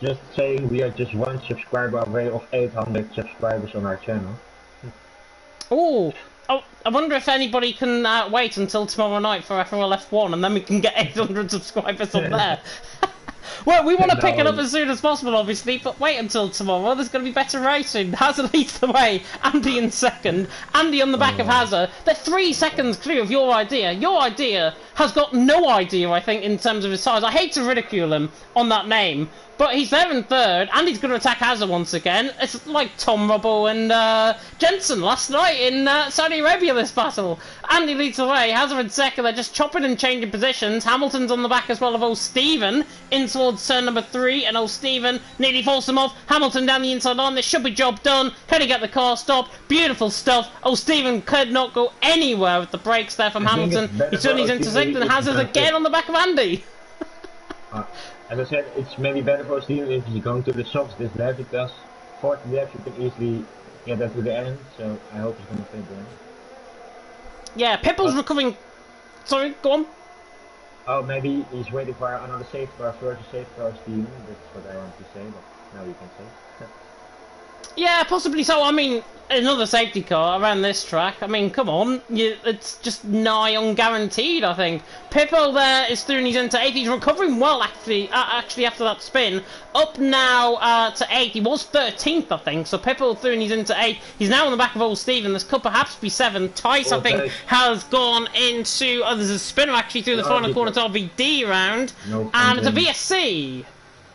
Speaker 1: Just saying, we are just 1 subscriber away of 800 subscribers on our channel.
Speaker 2: Oh, I wonder if anybody can wait until tomorrow night for FRL F1 and then we can get 800 subscribers on there. Well, we want to pick it up as soon as possible, obviously, but wait until tomorrow. There's going to be better racing. Hazard leads the way. Andy in second. Andy on the back of Hazard. They're 3 seconds clear of your idea. Your idea has got no idea, I think, in terms of his size. I hate to ridicule him on that name, but he's there in third. Andy's going to attack Hazard once again. It's like Tom Robbo and Jensen last night in Saudi Arabia, this battle. Andy leads the way. Hazard in second. They're just chopping and changing positions. Hamilton's on the back as well of old Steven in towards turn number 3, and old Steven nearly forced him off. Hamilton down the inside line. This should be job done. Can he get the car stopped? Beautiful stuff. Old Steven could not go anywhere with the brakes there from Hamilton. He turns into second, and Hazard again on the back of Andy.
Speaker 1: As I said, it's maybe better for Steven if he's going to the softs this lap because 40 laps you can easily get that to the end, so I hope he's going to fit there.
Speaker 2: Yeah, Pipple's recovering. Sorry, go on.
Speaker 1: Oh, maybe he's waiting for another safety car, first safety car Steven, that's what I want to say, but now you can say.
Speaker 2: Yeah, possibly so. I mean, another safety car around this track. I mean, come on. It's just nigh unguaranteed, I think. Pippo there is through and he's into 8th. He's recovering well, actually after that spin. Up now to 8th. He was 13th, I think. So Pippo through and he's into 8th. He's now on the back of old Steven. This could perhaps be 7th. Tice, I think, has gone into... Oh, there's a spinner, actually, through the final corner to RVD round.
Speaker 1: No,
Speaker 2: and it's a VSC.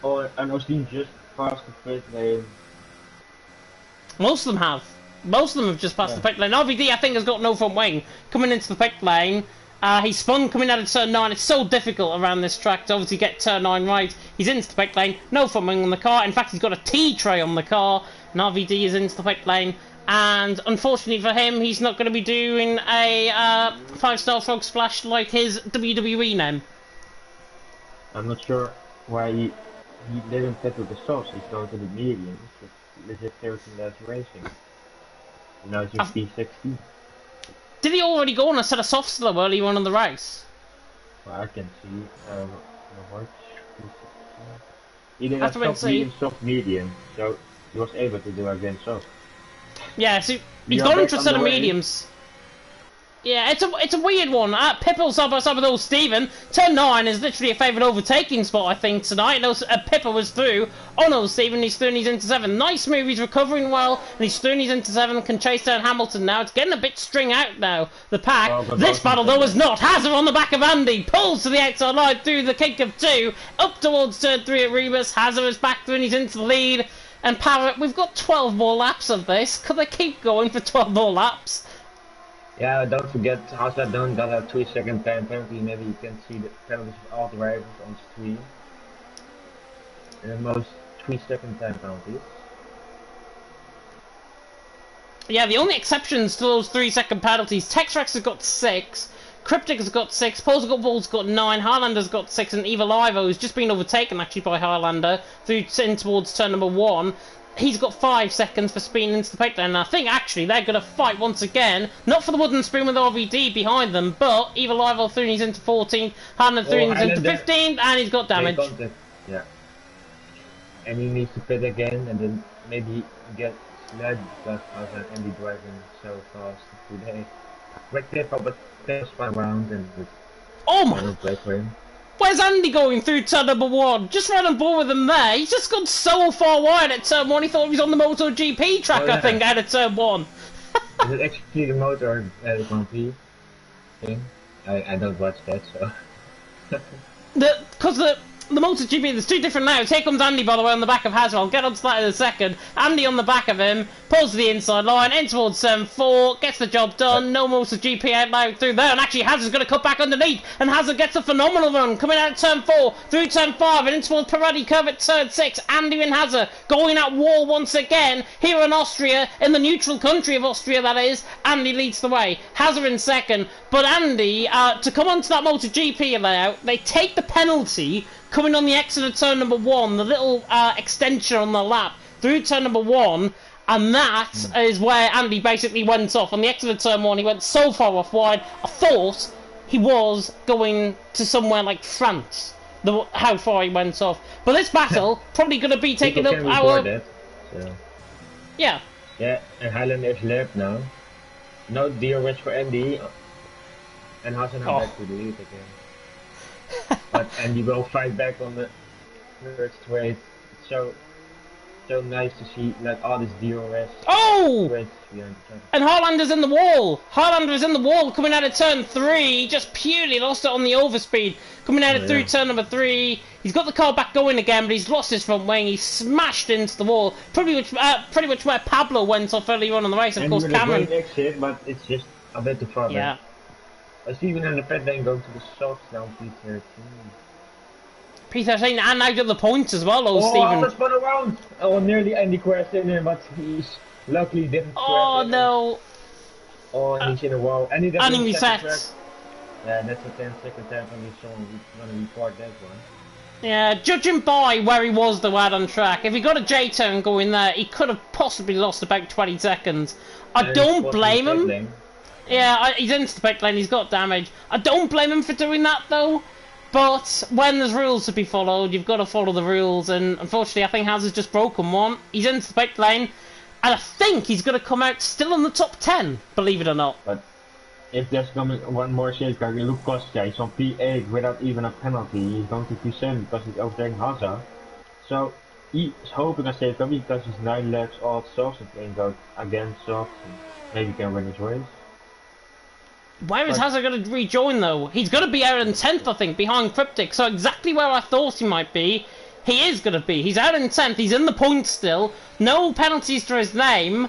Speaker 1: Oh, and Austin just passed the first lane.
Speaker 2: Most of them have. Most of them have just passed the pit lane. RVD, I think, has got no front wing. Coming into the pit lane. He's spun coming out of turn 9. It's so difficult around this track to obviously get turn 9 right. He's into the pit lane. No front wing on the car. In fact, he's got a T-tray on the car. And RVD is into the pit lane. And unfortunately for him, he's not going to be doing a 5-star frog splash like his WWE name.
Speaker 1: I'm not sure why he didn't pit with the softs. He's going to the mediums. Legit 13 less racing. And now it's just P60.
Speaker 2: Did he already go on a set of softs though earlier on in the race?
Speaker 1: Well, I can see. What? He did a soft medium, soft medium, so he was able to do again soft.
Speaker 2: Yeah, so he's gone into a set of mediums. Yeah, it's a weird one. Pippo side by side with old Steven. Turn 9 is literally a favourite overtaking spot, I think, tonight. Pippo was through on old Steven. He's through and he's into 7. Nice move. He's recovering well. And he's through and he's into 7. Can chase down Hamilton now. It's getting a bit string out now, the pack. Oh, this battle, though, is not. Hazard on the back of Andy. Pulls to the outside line through the kick of 2. Up towards turn 3 at Rebus. Hazard is back through and he's into the lead. And Parrot, we've got 12 more laps of this. Could they keep going for 12 more laps?
Speaker 1: Yeah, don't forget, Hazard don't got a 3-second time penalty. Maybe you can see the penalties of all drivers on stream. And the most 3-second time penalties.
Speaker 2: Yeah, the only exceptions to those 3-second penalties, Texrex has got 6, Cryptic has got 6, Pol's got 9, Highlander's got 6, and Eva Livo, who's just been overtaken actually by Highlander through in towards turn number 1. He's got 5 seconds for speeding into the pit lane, and I think actually they're going to fight once again. Not for the wooden spoon with RVD behind them, but Eva Livo through and he's into 14th, Highlander through and he's into 15th, and he's got damage.
Speaker 1: Yeah. And he needs to pit again, and then maybe get sled because Andy driving so fast today. Quick tip up, but first 5 rounds and
Speaker 2: oh my! Where's Andy going through turn number 1? Just ran on board with him there. He's just gone so far wide at turn 1. He thought he was on the MotoGP track, I think, out of turn 1.
Speaker 1: Is it actually the motor Grand Prix thing? I don't watch that, so.
Speaker 2: Because the MotoGP, there's 2 different routes. Here comes Andy, by the way, on the back of Hazard. I'll get onto that in a second. Andy on the back of him, pulls to the inside line, in towards turn 4, gets the job done. No MotoGP out loud through there, and actually Hazard's going to cut back underneath, and Hazard gets a phenomenal run, coming out of turn 4, through turn 5, and in towards Pirelli curve at turn 6. Andy and Hazard going at war once again, here in Austria, in the neutral country of Austria, that is. Andy leads the way, Hazard in second, but Andy, to come onto that MotoGP layout, they take the penalty coming on the exit of turn number 1, the little extension on the lap through turn number 1, and that is where Andy basically went off. On the exit of turn 1, he went so far off wide, I thought he was going to somewhere like France, how far he went off. But this battle, probably going to be taking up our...
Speaker 1: That, so.
Speaker 2: Yeah.
Speaker 1: Yeah, and Highlander is left now. No DRS for Andy, and Hassan back to the lead again. But Andy will fight back on the third straight. It's so nice to see like all this DRS.
Speaker 2: Oh! And Highlander's in the wall. Highlander is in the wall coming out of turn 3. He just purely lost it on the overspeed. Coming out of through turn number 3. He's got the car back going again, but he's lost his front wing. He's smashed into the wall. Pretty much where Pablo went off earlier on in the race. Of course, Cameron.
Speaker 1: Exit, but it's just a bit too far back. I see even in the pit lane going to the softs down P13.
Speaker 2: P13 and now got the points as well, Stephen.
Speaker 1: Oh, spun around! Oh, nearly Andy crashed in there, but he's luckily didn't crash.
Speaker 2: Oh no!
Speaker 1: Oh, and he's in a wall. And he
Speaker 2: resets.
Speaker 1: Yeah, that's the 10-second time from his song. We're gonna report that one.
Speaker 2: Yeah, judging by where he was though out on track, if he got a J-turn going there, he could have possibly lost about 20 seconds. I don't blame him. Yeah, he's into the pit lane, he's got damage. I don't blame him for doing that though, but when there's rules to be followed, you've got to follow the rules, and unfortunately I think Hazard's just broken one. He's into the pit lane, And I think he's going to come out still in the top 10, believe it or not.
Speaker 1: But if there's coming one more safety car, look Kostka, he's on P8 without even a penalty. He's going to P7 because he's overtaking Hazard. So he's hoping a safety car because he's 9 laps off soft and can go against soft and maybe can win his race.
Speaker 2: Where is Hazard going to rejoin though? He's going to be out in 10th, I think, behind Cryptic. So exactly where I thought he might be, he is going to be. He's out in 10th, he's in the points still. No penalties to his name.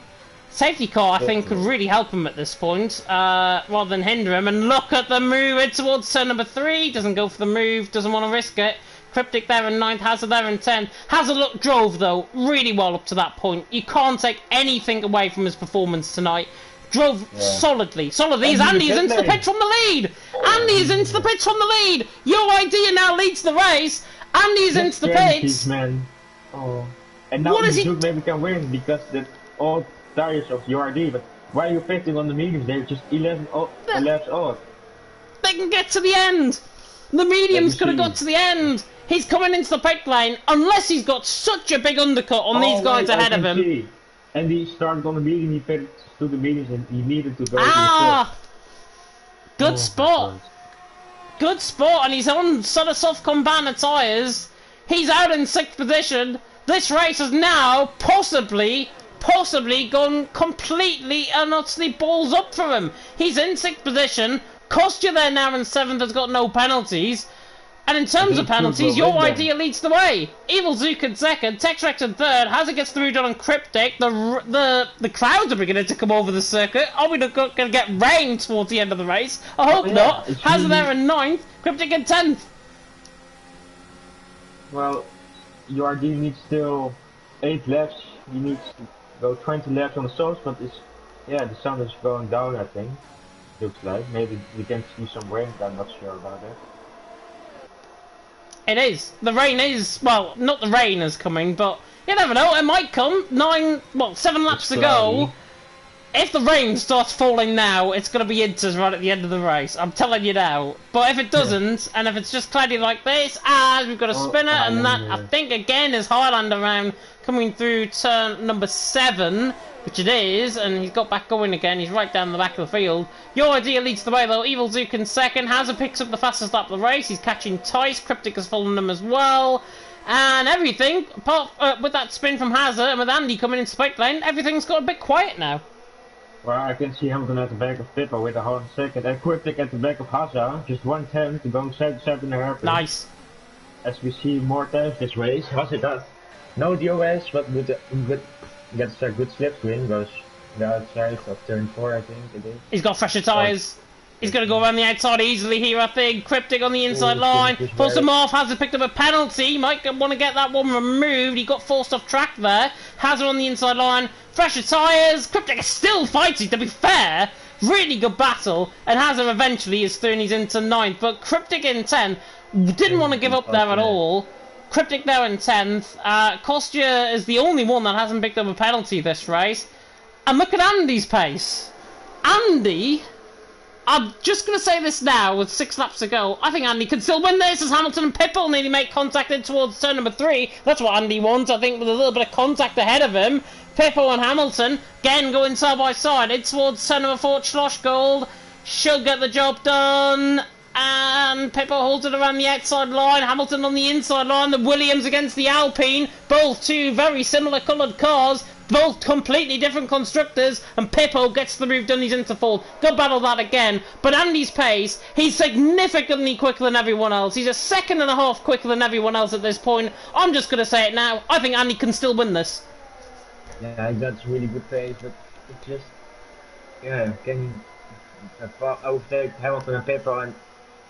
Speaker 2: Safety car, I think, could really help him at this point, rather than hinder him. And look at the move in towards turn number 3. Doesn't go for the move, doesn't want to risk it. Cryptic there in 9th, Hazard there in 10th. Hazard drove, though, really well up to that point. You can't take anything away from his performance tonight. Drove solidly. Andy is into the pits from the lead. Andy is into the pits from the lead. Your idea now leads the race. Andy is into the pits.
Speaker 1: Man. Oh. And now maybe can win because the all tires of URD. But why are you pitting on the mediums? They're just 11 laps off.
Speaker 2: They can get to the end. The medium's could have got to the end. He's coming into the pit lane unless he's got such a big undercut on these guys ahead of him.
Speaker 1: See. And he started on the medium. He pitted to the mediums and he needed to go to the
Speaker 2: good spot. Good spot, and he's on sort of soft combatant tyres. He's out in 6th position. This race has now possibly gone completely and utterly balls up for him. He's in 6th position. Kostya there now in 7th has got no penalties. And in terms of penalties, your idea leads the way. Evil Zook in 2nd, Texrex in 3rd, Hazard gets the move done on Cryptic. The crowds are beginning to come over the circuit. Are we going to get rain towards the end of the race? I hope not. Hazard there in 9th, Cryptic in 10th.
Speaker 1: Well, URD needs still 8 laps. He needs to go 20 laps on the source, but the sun is going down, I think. Looks like. Maybe we can see some rain, I'm not sure about that.
Speaker 2: It is. The rain is, well, not the rain is coming, but you never know, it might come. 7 laps to go. If the rain starts falling now, it's going to be Inters right at the end of the race. I'm telling you now. But if it doesn't, and if it's just cloudy like this, we've got a spinner, and that, I think, again, is Highland around coming through turn number 7. Which it is, and he's got back going again. He's right down the back of the field. Your idea leads the way, though. Evil Zook in 2nd. Hazard picks up the fastest lap of the race. He's catching Tice. Cryptic has followed him as well. And everything, apart with that spin from Hazard and with Andy coming into pit lane, everything's got a bit quiet now.
Speaker 1: Well, I can see Hamilton at the back of Pippa with a hard 2nd. And Cryptic at the back of Hazard. Just 1/10 to go 7.5.
Speaker 2: Nice.
Speaker 1: As we see more times this race, Hazard does no DOS, but gets a good slipstream, goes the outside of turn 4, I think it is.
Speaker 2: He's got fresher tyres. He's going to go around the outside easily here, I think. Cryptic on the inside line. Pulls him off. Hazard picked up a penalty. Might want to get that one removed. He got forced off track there. Hazard on the inside line. Fresher tyres. Cryptic is still fighting, to be fair. Really good battle. And Hazard eventually is through and he's into 9th. But Cryptic in 10th didn't want to give up there at all. Cryptic there in 10th. Kostya is the only one that hasn't picked up a penalty this race. And look at Andy's pace. Andy, I'm just going to say this now with 6 laps to go. I think Andy can still win this as Hamilton and Pipple nearly make contact in towards turn number 3. That's what Andy wants, I think, with a little bit of contact ahead of him. Pipple and Hamilton, again going side by side. It's towards turn number 4, Schloss Gold. Should get the job done. And Pippo holds it around the outside line. Hamilton on the inside line. The Williams against the Alpine. Both two very similar coloured cars. Both completely different constructors. And Pippo gets the move done. He's into fourth. Good battle that again. But Andy's pace, he's significantly quicker than everyone else. He's a 2.5 quicker than everyone else at this point. I'm just going to say it now. I think Andy can still win this.
Speaker 1: Yeah, that's really good pace. But it's just... Yeah, can overtake Hamilton and Pippo and...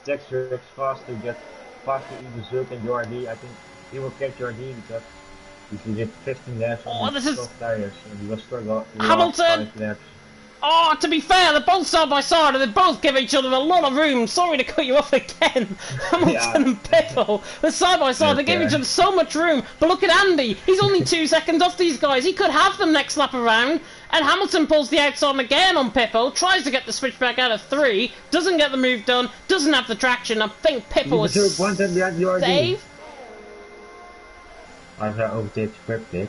Speaker 1: Texrex fast to get past the Evil Zook and URD. I think he will catch URD because he did 15 laps on soft tires and he was struggling.
Speaker 2: Hamilton! Oh, to be fair, they're both side by side and they both give each other a lot of room. Sorry to cut you off again. Hamilton and Pippo, they're side by side, they give each other so much room. But look at Andy, he's only 2 seconds off these guys. He could have them next lap around. And Hamilton pulls the outside again on Pippo, tries to get the switchback out of 3, doesn't get the move done, doesn't have the traction. I think Pippo is safe.
Speaker 1: I overtake Cryptic.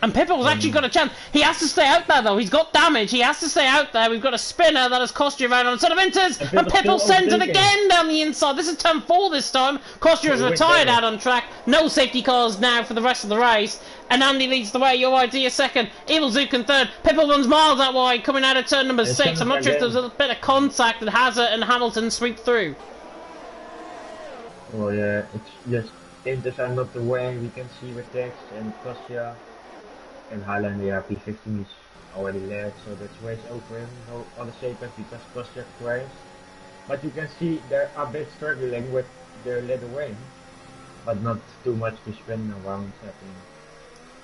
Speaker 2: And Pippo's actually got a chance. He has to stay out there, though. He's got damage. He has to stay out there. We've got a spinner that has cost you around on sort of enters. And Pippo sends it again down the inside. This is turn 4 this time. Kostya is retired out on track. No safety cars now for the rest of the race. And Andy leads the way. Your idea second. Evil Zook in third. Pippo runs miles that wide, coming out of turn number 6. I'm not sure if there's a bit of contact that Hazard and Hamilton sweep through.
Speaker 1: Oh yeah, it's just enters are not the way we can see with Tex and Kostya. And Highland, yeah, P15 is already led, so that's race over him. No other safety because Kostya crashed. But you can see they're a bit struggling with their lead away. But not too much to spin around happening.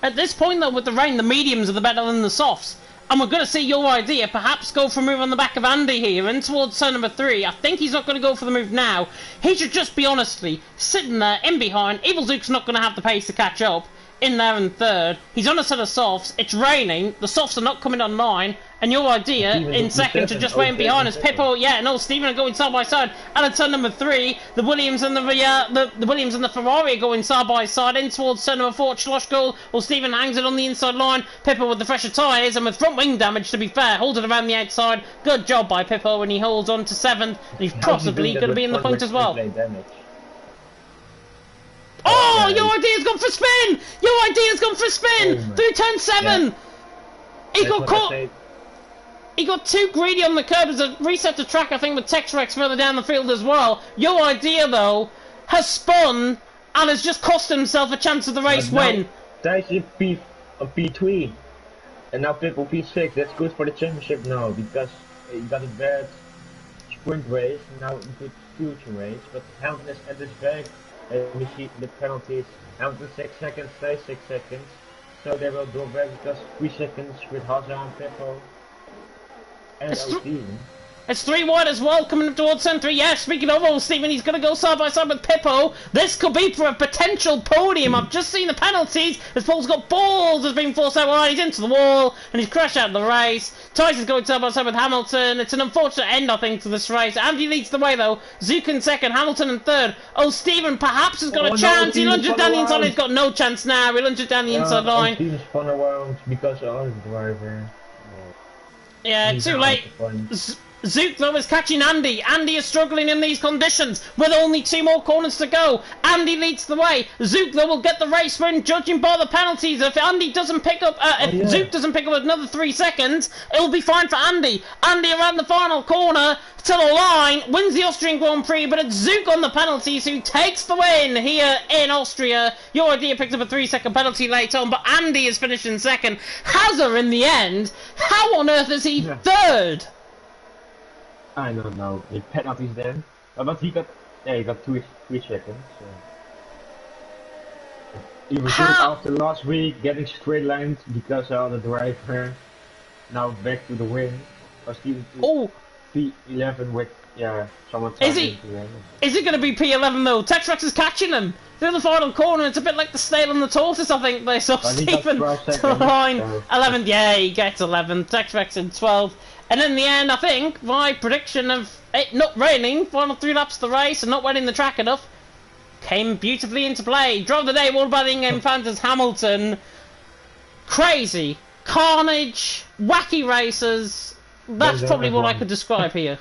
Speaker 2: At this point, though, with the rain, the mediums are the better than the softs. And we're going to see your idea perhaps go for a move on the back of Andy here and towards turn number 3. I think he's not going to go for the move now. He should just be, honestly, sitting there in behind. Evil Zook's not going to have the pace to catch up. In there in third. He's on a set of softs. It's raining. The softs are not coming online. And your idea in second to just wait in behind is Pippo. Yeah, no, Stephen are going side by side. And at turn number 3, the Williams and the Williams and the Ferrari are going side by side in towards turn number 4. Schloss goal. Well, Stephen hangs it on the inside line. Pippo with the fresher tyres and with front wing damage. To be fair, holds it around the outside. Good job by Pippo, and he holds on to 7th. And he's possibly going to be in the point as well. Oh, your idea's gone for spin! Your idea's gone for spin! Through turn 7! Yeah. He got caught. He got too greedy on the curb. There's a reset to track, I think, with Tex-Rex further down the field as well. Your idea, though, has spun and has just cost himself a chance of the race win.
Speaker 1: Thijs is P3. And now Pippo P6. That's good for the championship now, because he got a bad sprint race, now a good future race. But Hamilton is at his back. We see the penalties. Hamilton 6 seconds, Thijs 6 seconds. So they will draw back because 3 seconds with Hazard and Pippo. And Steven.
Speaker 2: It's 3 wide as well, coming up towards centre. Yeah, speaking of old Steven, he's going to go side by side with Pippo. This could be for a potential podium. I've just seen the penalties. As Paul's got balls, has been forced out wide. He's into the wall, and he's crashed out of the race. Tyson's going side by side with Hamilton. It's an unfortunate end, I think, to this race. Andy leads the way, though. Zook in second, Hamilton in third. Oh, Steven perhaps has got a chance. He lunges down the inside. He's got no chance now. He lunges down the inside line.
Speaker 1: Steven spun around because of the driver.
Speaker 2: Yeah, too late. Zook, though, is catching Andy. Andy is struggling in these conditions with only 2 more corners to go. Andy leads the way. Zook, though, will get the race win, judging by the penalties. If Andy doesn't pick up, Zook doesn't pick up another 3 seconds, it'll be fine for Andy. Andy around the final corner to the line, wins the Austrian Grand Prix, but it's Zook on the penalties who takes the win here in Austria. Your idea picked up a 3-second penalty late on, but Andy is finished in second. Hazard in the end. How on earth is he third?
Speaker 1: I don't know. The penalties then, but he got 3 seconds. He was after last week getting straight lines because of the driver. Now back to the win. P11 with someone.
Speaker 2: Is it going to be P11 though? Tex-Rex is catching him. They're in the final corner. It's a bit like the snail and the tortoise. I think they saw Stephen to the line. 11th, yeah, he gets 11th. Tex-Rex in 12th. And in the end, I think, my prediction of it not raining, final 3 laps of the race and not wetting the track enough, came beautifully into play. Drove the day, all by the in-game fans as Hamilton. Crazy. Carnage. Wacky races. That's probably what I could describe here.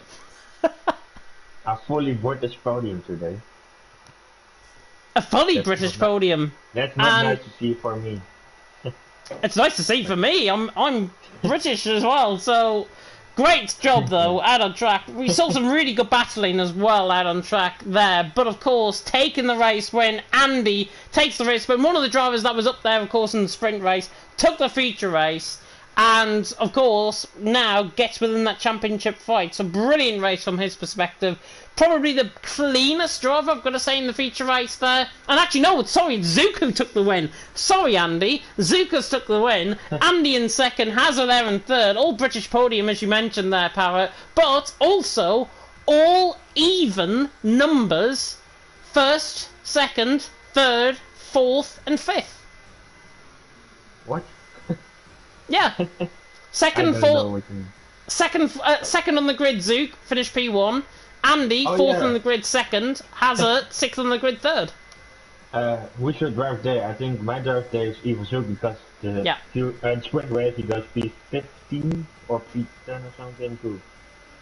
Speaker 1: A fully British podium today.
Speaker 2: A fully British podium.
Speaker 1: That's not nice to see for me.
Speaker 2: It's nice to see for me. I'm British as well, so... Great job, though, out on track. We saw some really good battling as well out on track there. But, of course, taking the race when Andy takes the race, when one of the drivers that was up there, of course, in the sprint race, took the feature race, and, of course, now gets within that championship fight. So, brilliant race from his perspective. Probably the cleanest driver, I've got to say, in the feature race there. And actually, no, sorry, Zuko took the win. Sorry, Andy. Zuko's took the win. Andy in second, Hazard there in third. All British podium, as you mentioned there, Parrot. But also, all even numbers. First, second, third, fourth, and fifth.
Speaker 1: What?
Speaker 2: Yeah. Second, fourth. Second on the grid, Zook, finished P1. Andy, fourth on the grid, second. Hazard, 6th on the grid, third.
Speaker 1: Who's your drive day? I think my drive day is Evil Zook because
Speaker 2: Yeah.
Speaker 1: sprint race he goes P15 or P10 or something to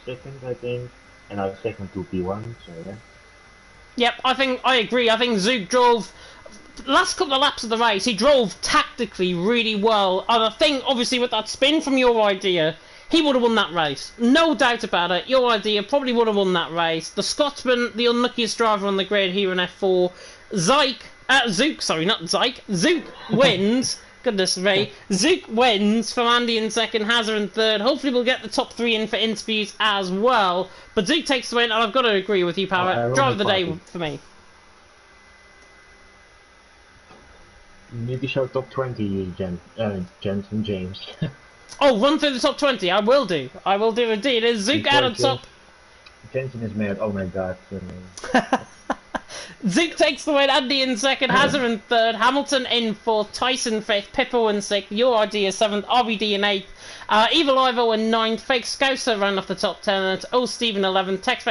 Speaker 1: second, I think, and I was second to P1. So yeah.
Speaker 2: Yep, I agree. I think Zook drove last couple of laps of the race. He drove tactically really well, and I think obviously with that spin from your idea, he would have won that race. No doubt about it. Your idea probably would have won that race. The Scotsman, the unluckiest driver on the grid here in F4, Zook, sorry, not Zyke. Zook wins. Goodness me. Zook wins from Andy in second, Hazard in third. Hopefully we'll get the top 3 in for interviews as well. But Zook takes the win, and I've got to agree with you, Parrot. Drive of the day for me.
Speaker 1: You need to show top 20, Jens and James.
Speaker 2: Oh, run through the top 20. I will do. I will do indeed. Is Zook out of top?
Speaker 1: Jensen is mad. Oh my god.
Speaker 2: Zook takes the win, Andy in second, Hazard in third, Hamilton in fourth, Tyson fifth, Pippo in sixth, Your Idea seventh, RBD in eighth, Evil Ivo in ninth, Fake Scouser ran off the top 10, and it's O Steve in 11th, Tex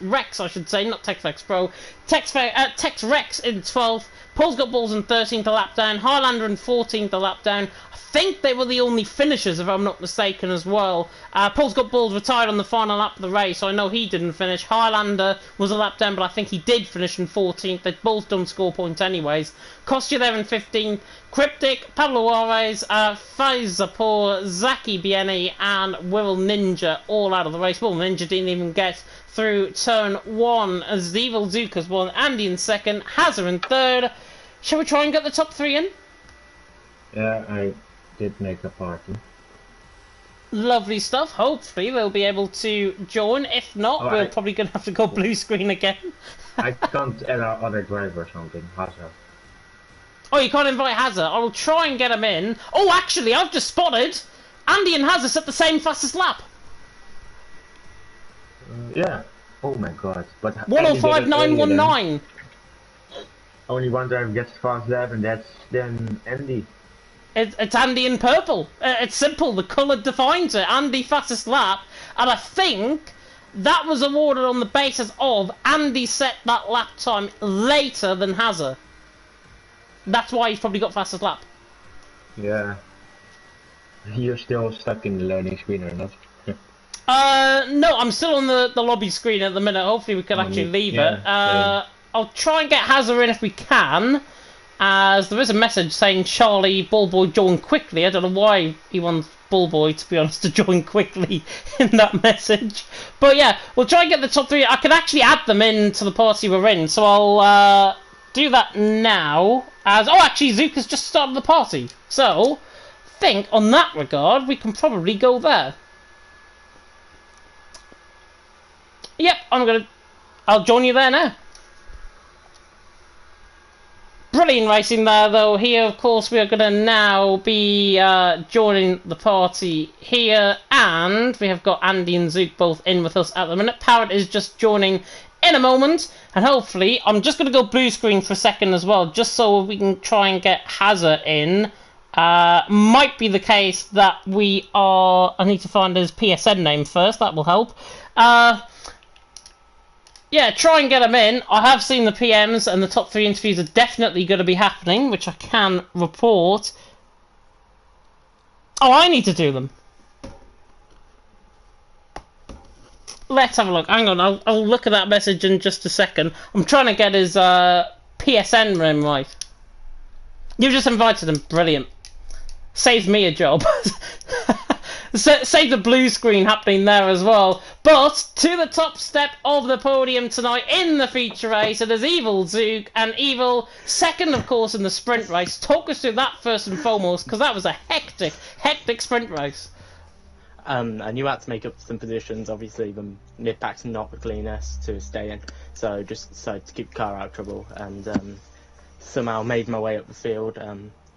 Speaker 2: Rex, I should say, not Tex Rex Pro, Tex Rex in 12th, Paul's Got Balls in 13th a lap down, Highlander in 14th a lap down. I think they were the only finishers, if I'm not mistaken, as well. Paul's Got Balls retired on the final lap of the race, so I know he didn't finish. Highlander was a lap down, but I think he did finish in 14th. They both don't score points anyways. Kostya there in 15th. Cryptic, Pablo Juarez, Faizapur, Zaki Bieni, and Wirral Ninja all out of the race. Wirral Ninja didn't even get through turn 1 as the Evil Zook has won. Andy in second, Hazard in third. Shall we try and get the top 3 in?
Speaker 1: Yeah, I did make a party.
Speaker 2: Lovely stuff. Hopefully they'll be able to join. If not, we're probably going to have to go blue screen again.
Speaker 1: I can't add our other driver or something, Hazard.
Speaker 2: Oh, you can't invite Hazard. I will try and get him in. Oh, actually, I've just spotted Andy and Hazard set the same fastest lap.
Speaker 1: Yeah. Oh my god. But
Speaker 2: 105.919.
Speaker 1: Only one driver gets the fast lap, and that's then Andy.
Speaker 2: It's Andy in purple. It's simple. The colour defines it. Andy fastest lap. And I think that was awarded on the basis of Andy set that lap time later than Hazard. That's why he's probably got fastest lap.
Speaker 1: Yeah. You're still stuck in the loading screen or not?
Speaker 2: No, I'm still on the lobby screen at the minute. Hopefully we can actually leave it. I'll try and get Hazard in if we can. As there is a message saying Charlie Ballboy join quickly. I don't know why he wants Ballboy, to be honest, to join quickly in that message. But yeah, we'll try and get the top 3. I can actually add them into the party we're in, so I'll do that now. Actually, Zook has just started the party. So, I think on that regard, we can probably go there. Yep, I'll join you there now. Brilliant racing there, though. Here, of course, we are going to now be joining the party here, and we have got Andy and Zook both in with us at the minute. Parrot is just joining in a moment, and hopefully, I'm just going to go blue screen for a second as well, just so we can try and get Hazard in. Might be the case that we are... I need to find his PSN name first, that will help. Yeah, try and get them in. I have seen the PMs, and the top 3 interviews are definitely going to be happening, which I can report. Oh, I need to do them. Let's have a look. Hang on, I'll look at that message in just a second. I'm trying to get his PSN name right. You've just invited him. Brilliant. Saves me a job. Save the blue screen happening there as well. But to the top step of the podium tonight in the feature race, it is Evil Zook and Evil second, of course, in the sprint race. Talk us through that first and foremost, because that was a hectic sprint race.
Speaker 3: And you had to make up some positions. Obviously, the mid pack's not the cleanest to stay in, so just decided to keep the car out of trouble, and somehow made my way up the field.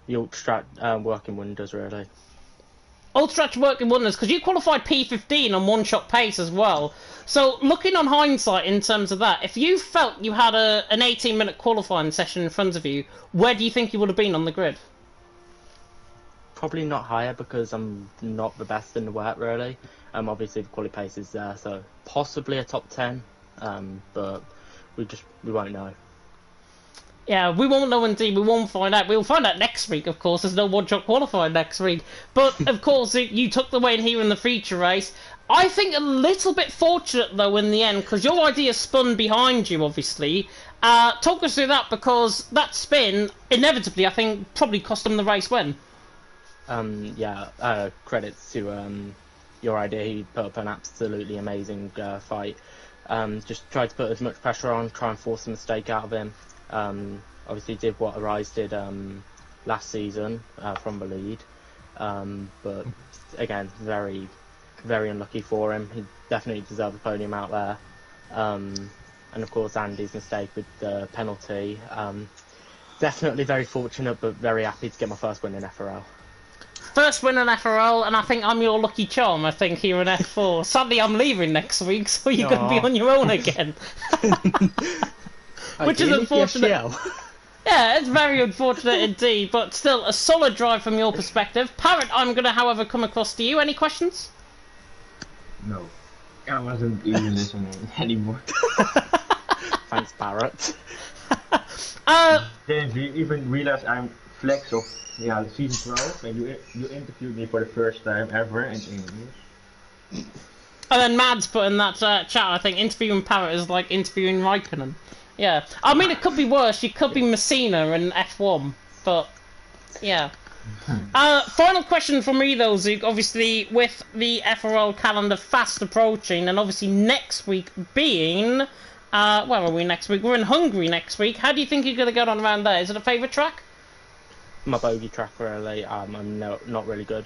Speaker 3: The Ultra working wonders, really.
Speaker 2: Ultra working wonders, because you qualified P15 on one-shot pace as well. So, looking on hindsight in terms of that, if you felt you had an 18-minute qualifying session in front of you, where do you think you would have been on the grid?
Speaker 3: Probably not higher, because I'm not the best in the wet, really. Obviously, the quali pace is there, so possibly a top 10, but we won't know.
Speaker 2: Yeah, we won't know indeed. We won't find out. We'll find out next week, of course. There's no one-shot qualifier next week. But, of course, you took the win here in the feature race. I think a little bit fortunate, though, in the end, because your idea spun behind you, obviously. Talk us through that, because that spin, inevitably, I think, probably cost them the race win.
Speaker 3: Credits to your idea. He put up an absolutely amazing fight. Just tried to put as much pressure on, try and force a mistake out of him. Obviously did what Arise did last season from the lead, but again, very, very unlucky for him. He definitely deserved the podium out there. And of course Andy's mistake with the penalty. Definitely very fortunate, but very happy to get my first win in FRL.
Speaker 2: First win in FRL, and I think I'm your lucky charm, I think, here in F4. Sadly, I'm leaving next week, so you're going to be on your own again. Which is unfortunate. Yeah, it's very unfortunate indeed, but still, a solid drive from your perspective. Parrot, I'm going to, however, come across to you. Any questions?
Speaker 1: No. I wasn't even listening anymore.
Speaker 3: Thanks, Parrot.
Speaker 1: James, you even realize I'm flex of season 12, and you interviewed me for the first time ever in English.
Speaker 2: And then Mads put in that chat, I think, interviewing Parrot is like interviewing Raikkonen. Yeah. I mean, it could be worse. You could be Messina in F1, but yeah. Final question from me though, Zook. Obviously, with the FRL calendar fast approaching, and obviously next week being, where are we next week? We're in Hungary next week. How do you think you're going to get on around there? Is it a favourite track?
Speaker 3: My bogey track really. I'm not really good.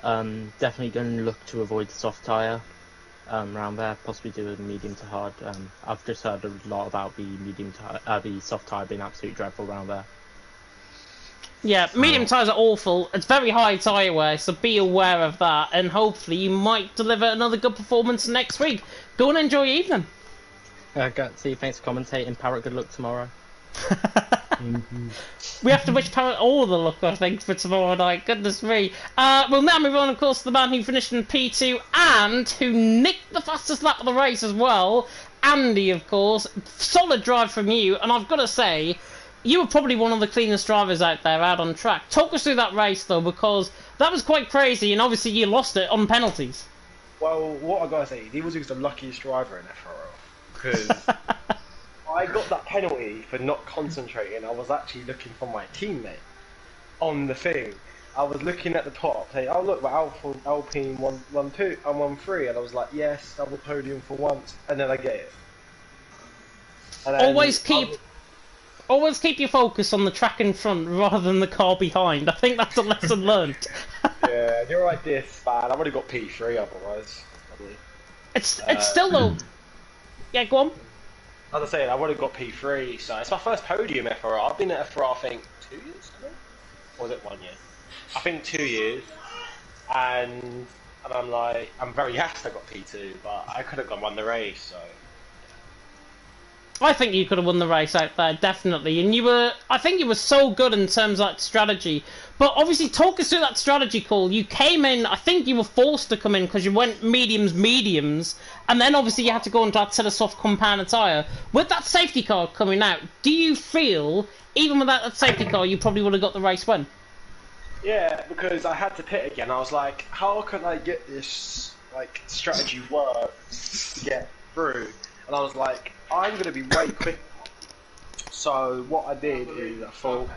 Speaker 3: Definitely going to look to avoid the soft tyre around there. Possibly do a medium to hard. I've just heard a lot about the soft tyre being absolutely dreadful around there.
Speaker 2: Yeah, medium tyres are awful. It's very high tyre wear, so be aware of that. And hopefully you might deliver another good performance next week. Go and enjoy your evening.
Speaker 3: See, thanks for commentating. Parrot, good luck tomorrow.
Speaker 2: We have to wish Parrot all the luck, I think, for tomorrow night. Goodness me. We'll now move on, of course, to the man who finished in P2 and who nicked the fastest lap of the race as well. Andy, of course. Solid drive from you, and I've got to say, you were probably one of the cleanest drivers out there, out on track. Talk us through that race, though, because that was quite crazy, and obviously you lost it on penalties.
Speaker 4: Well, what I gotta say, he was the luckiest driver in FRL, because I got that penalty for not concentrating. I was actually looking for my teammate on the thing. I was looking at the top, saying, "Oh look, we're Alpine 1-2 and 1-3," and I was like, "Yes, double podium for once," and then I get it. And then
Speaker 2: Always keep your focus on the track in front rather than the car behind. I think that's a lesson learned.
Speaker 4: Yeah, you're right, this man. I would have got P3 otherwise. Probably.
Speaker 2: It's still though. Yeah, go on.
Speaker 4: As I said, I would have got P3, so it's my first podium FRL. I've been at FRL, I think, 2 years, I think? Or was it 1 year? I think 2 years. And I'm like, I'm very happy I got P2, but I could have won the race, so.
Speaker 2: I think you could have won the race out there, definitely. And I think you were so good in terms of that strategy. But obviously, talk us through that strategy call. You came in, I think you were forced to come in because you went mediums, and then obviously you had to go into that set of soft compound tyre. With that safety car coming out, do you feel, even without that safety car, you probably would have got the race win?
Speaker 4: Yeah, because I had to pit again. I was like, how can I get this strategy work to get through? And I was like, I'm going to be way quicker. So what I did is I thought...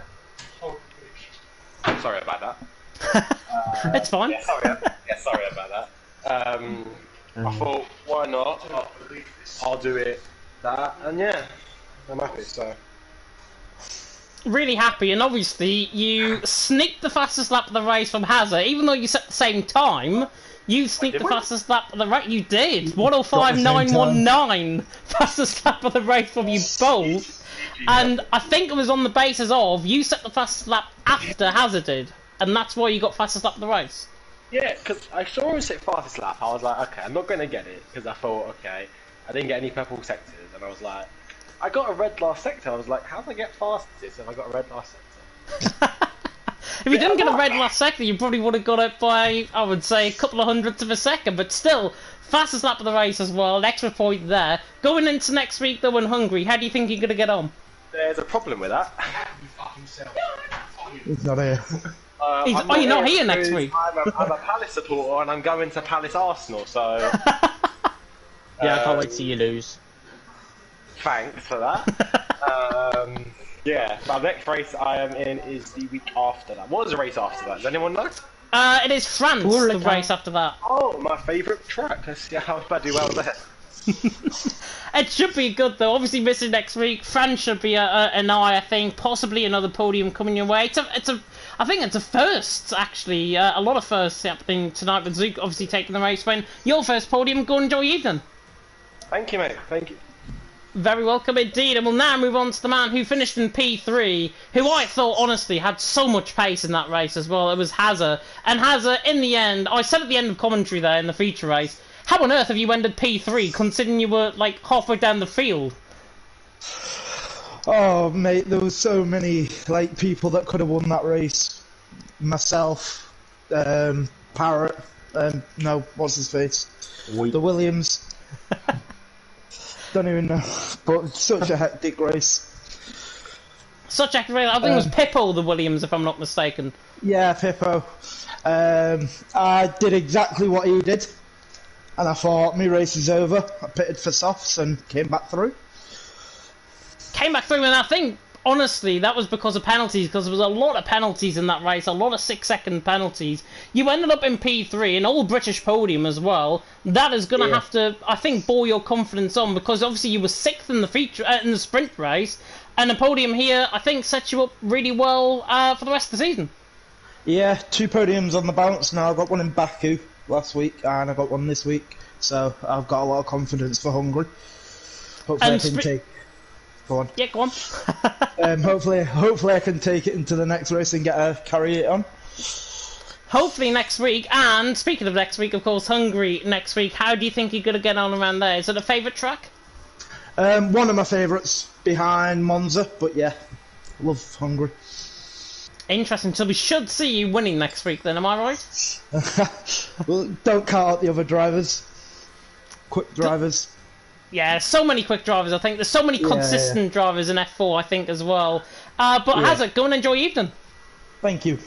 Speaker 4: Sorry about that.
Speaker 2: It's fine.
Speaker 4: Yeah, sorry about that. I thought, why not? I'll do it. And yeah, I'm happy, so...
Speaker 2: Really happy, and obviously you sneaked the fastest lap of the race from Hazard, even though you set the same time. You sneaked the fastest lap of the race. You did 105.919, fastest lap of the race from you both. And I think it was on the basis of you set the fastest lap after Hazard did, and that's why you got fastest lap of the race.
Speaker 4: Yeah, because I saw him set fastest lap. I was like, okay, I'm not going to get it because I thought, okay, I didn't get any purple sectors, and I was like, I got a red last sector. I was like, how did I get fastest if I got a red last sector?
Speaker 2: If you didn't get a red last sector, you probably would have got it by, I would say, a couple of hundredths of a second. But still, fastest lap of the race as well. An extra point there. Going into next week, though, in Hungary, how do you think you're going to get on?
Speaker 4: There's a problem with that.
Speaker 5: He's not here.
Speaker 2: You're not here next week.
Speaker 4: I'm a Palace supporter and I'm going to Palace Arsenal, so...
Speaker 3: Yeah, I can't wait to see you lose.
Speaker 4: Thanks for that. Yeah, my next race I am in is the week after that. What is the race after that? Does anyone know?
Speaker 2: It is France, the race after that.
Speaker 4: Oh, my favourite track. Let's see how I do well there.
Speaker 2: It should be good though. Obviously missing next week. France should be an eye, I think. Possibly another podium coming your way. I think it's a first, actually. A lot of firsts happening tonight with Zook obviously taking the race win. Your first podium. Go and enjoy your evening.
Speaker 4: Thank you, mate. Thank you.
Speaker 2: Very welcome indeed. And we'll now move on to the man who finished in P3, who I thought, honestly, had so much pace in that race as well. It was Hazard. And Hazard, in the end, I said at the end of commentary there in the feature race, how on earth have you ended P3, considering you were, like, halfway down the field?
Speaker 5: Oh, mate, there was so many, like, people that could have won that race. Myself, Parrot, no, what's his face? The Williams. Don't even know, but such a hectic race.
Speaker 2: Such a race. I think it was Pippo the Williams, if I'm not mistaken.
Speaker 5: Yeah, Pippo. I did exactly what he did, and I thought, my race is over. I pitted for softs and came back through.
Speaker 2: Came back through, and I think, honestly, that was because of penalties, because there was a lot of penalties in that race, a lot of 6-second penalties. You ended up in P3, an all-British podium as well. That is going to have to, I think, bore your confidence on, because obviously you were 6th in the feature in the sprint race, and a podium here, I think, sets you up really well for the rest of the season. Yeah,
Speaker 5: 2 podiums on the bounce now. I got one in Baku last week, and I got one this week, so I've got a lot of confidence for Hungary. Hopefully I can take... Go on.
Speaker 2: Yeah, go on.
Speaker 5: Hopefully I can take it into the next race and carry it on.
Speaker 2: Hopefully next week. And speaking of next week, of course, Hungary next week. How do you think you're going to get on around there? Is it a favourite track?
Speaker 5: One of my favourites behind Monza, but yeah, love Hungary.
Speaker 2: Interesting. So we should see you winning next week then, am I right?
Speaker 5: Well, don't count out the other drivers. Quick drivers.
Speaker 2: Yeah, so many quick drivers, I think. There's so many consistent drivers in F4, I think, as well. But Hazard, go and enjoy your evening.
Speaker 5: Thank you.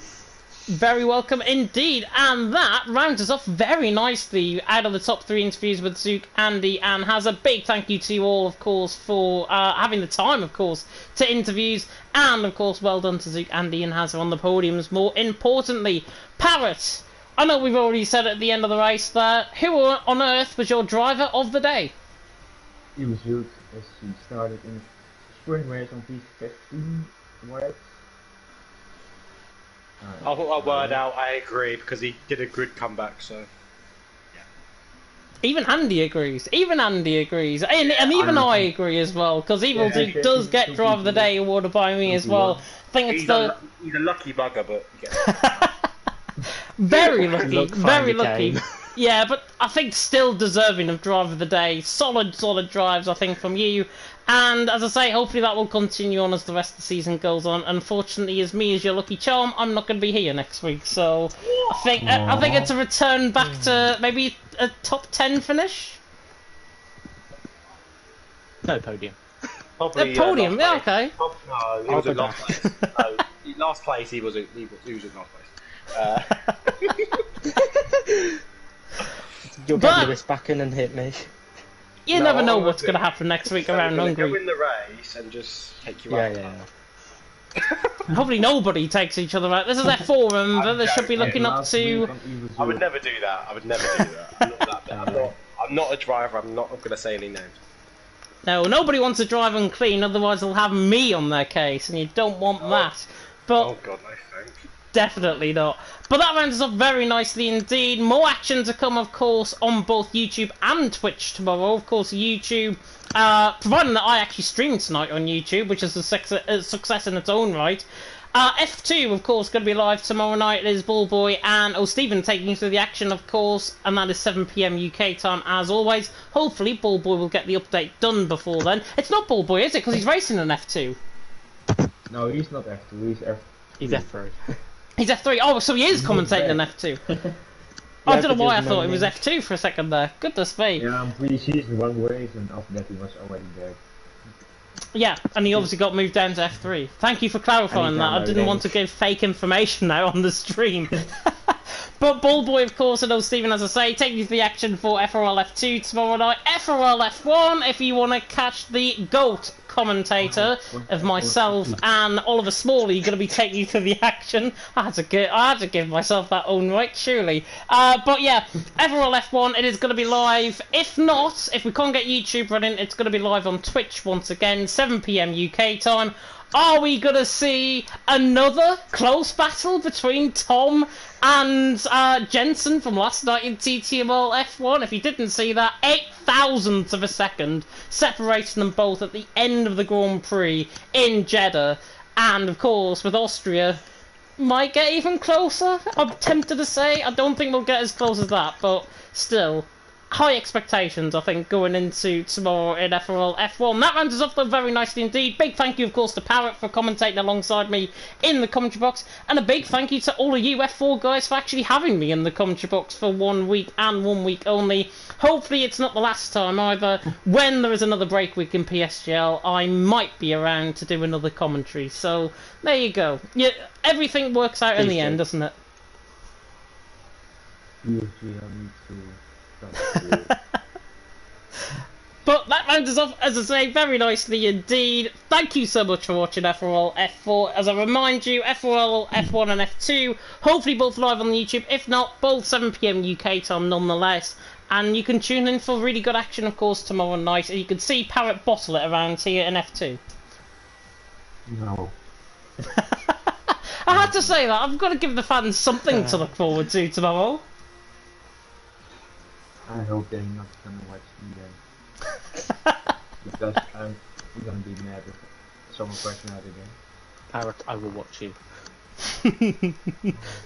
Speaker 2: Very welcome indeed. And that rounds us off very nicely out of the top 3 interviews with Zook, Andy and Hazard. Big thank you to you all, of course, for having the time, of course, to interviews. And, of course, well done to Zook, Andy and Hazard on the podiums. More importantly, Parrot, I know we've already said at the end of the race there, who on earth was your driver of the day?
Speaker 1: It was Zook, as he started in the sprint race on P15, right?
Speaker 4: I'll put my word out, I agree, because he did a good comeback, so... Yeah.
Speaker 2: Even Andy agrees. And even I agree as well, because Evil Duke does get Driver of the Day awarded by me as well. I think it's
Speaker 4: he's a lucky bugger, but...
Speaker 2: Very lucky, very lucky. Yeah, but I think still deserving of Driver of the Day. Solid drives, I think, from you. And as I say, hopefully that will continue on as the rest of the season goes on. Unfortunately, as me as your lucky charm, I'm not going to be here next week. So I think it's a return back to maybe a top 10 finish.
Speaker 3: No podium.
Speaker 4: Probably,
Speaker 2: podium, yeah, okay.
Speaker 4: No, he was in last place. Last place, he was in last place.
Speaker 3: You'll get Lewis back in and hit me.
Speaker 2: You never know what's going to happen next week around Hungary.
Speaker 4: Go in the race and just take you out.
Speaker 3: Yeah.
Speaker 2: Hopefully nobody takes each other out. This is their forum, but they should be looking up to...
Speaker 4: I would never do that. I'm not that bad. I'm not a driver. I'm not going to say any names.
Speaker 2: No, nobody wants to drive unclean, otherwise they'll have me on their case, and you don't want that. But
Speaker 4: oh god, no thank.
Speaker 2: Definitely not. But that rounds us up very nicely indeed. More action to come, of course, on both YouTube and Twitch tomorrow. Of course, YouTube, providing that I actually stream tonight on YouTube, which is a success in its own right. F2, of course, going to be live tomorrow night. It is Ballboy and Stephen taking you through the action, of course, and that is 7 PM UK time, as always. Hopefully, Ballboy will get the update done before then. It's not Ballboy, is it? Because he's racing an F2.
Speaker 1: No, he's not F2, he's F3.
Speaker 3: He's F3.
Speaker 2: He's F3. Oh, so he is commentating an F2. I don't know why I thought it was F2 for a second there. Goodness me.
Speaker 1: Yeah, I'm pre-season one race, and after that he was already there.
Speaker 2: Yeah, and he obviously got moved down to F3. Thank you for clarifying that. I didn't want to give fake information now on the stream. But Ballboy, of course, and Stephen, as I say, take you to the action for FRL F2 tomorrow night. FRL F1, if you want to catch the GOAT commentator of myself and Oliver Smalley, going to be taking you to the action. I had to give myself that own right, surely. But yeah, FRL F1, it is going to be live. If not, if we can't get YouTube running, it's going to be live on Twitch once again, 7 PM UK time. Are we going to see another close battle between Tom and Jensen from last night in TTML F1? If you didn't see that, 8,000ths of a second separating them both at the end of the Grand Prix in Jeddah. And, of course, with Austria, might get even closer. I'm tempted to say. I don't think we'll get as close as that, but still. High expectations, I think, going into tomorrow in FRL F1. That rounds us off, though, very nicely indeed. Big thank you, of course, to Parrot for commentating alongside me in the commentary box. And a big thank you to all of you F4 guys for actually having me in the commentary box for 1 week and 1 week only. Hopefully it's not the last time either. When there is another break week in PSGL, I might be around to do another commentary. So, there you go. Yeah, everything works out in the end, doesn't it? But that rounds us off, as I say, very nicely indeed. Thank you so much for watching FRL F4. As I remind you, FRL F1 and F2, hopefully both live on YouTube. If not, both 7 PM UK time nonetheless. And you can tune in for really good action, of course, tomorrow night. And you can see Parrot bottle it around here in F2.
Speaker 1: No.
Speaker 2: I had to say that. I've got to give the fans something to look forward to tomorrow.
Speaker 1: I hope they're not gonna watch me then. Because I'm gonna be mad if someone questions that again.
Speaker 3: Parrot, I will watch you.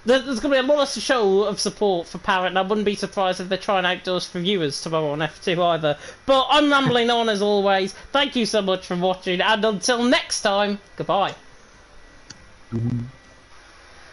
Speaker 2: There's going to be a lot of show of support for Parrot, and I wouldn't be surprised if they're trying outdoors for viewers tomorrow on F2 either. But I'm rambling on as always. Thank you so much for watching, and until next time, goodbye.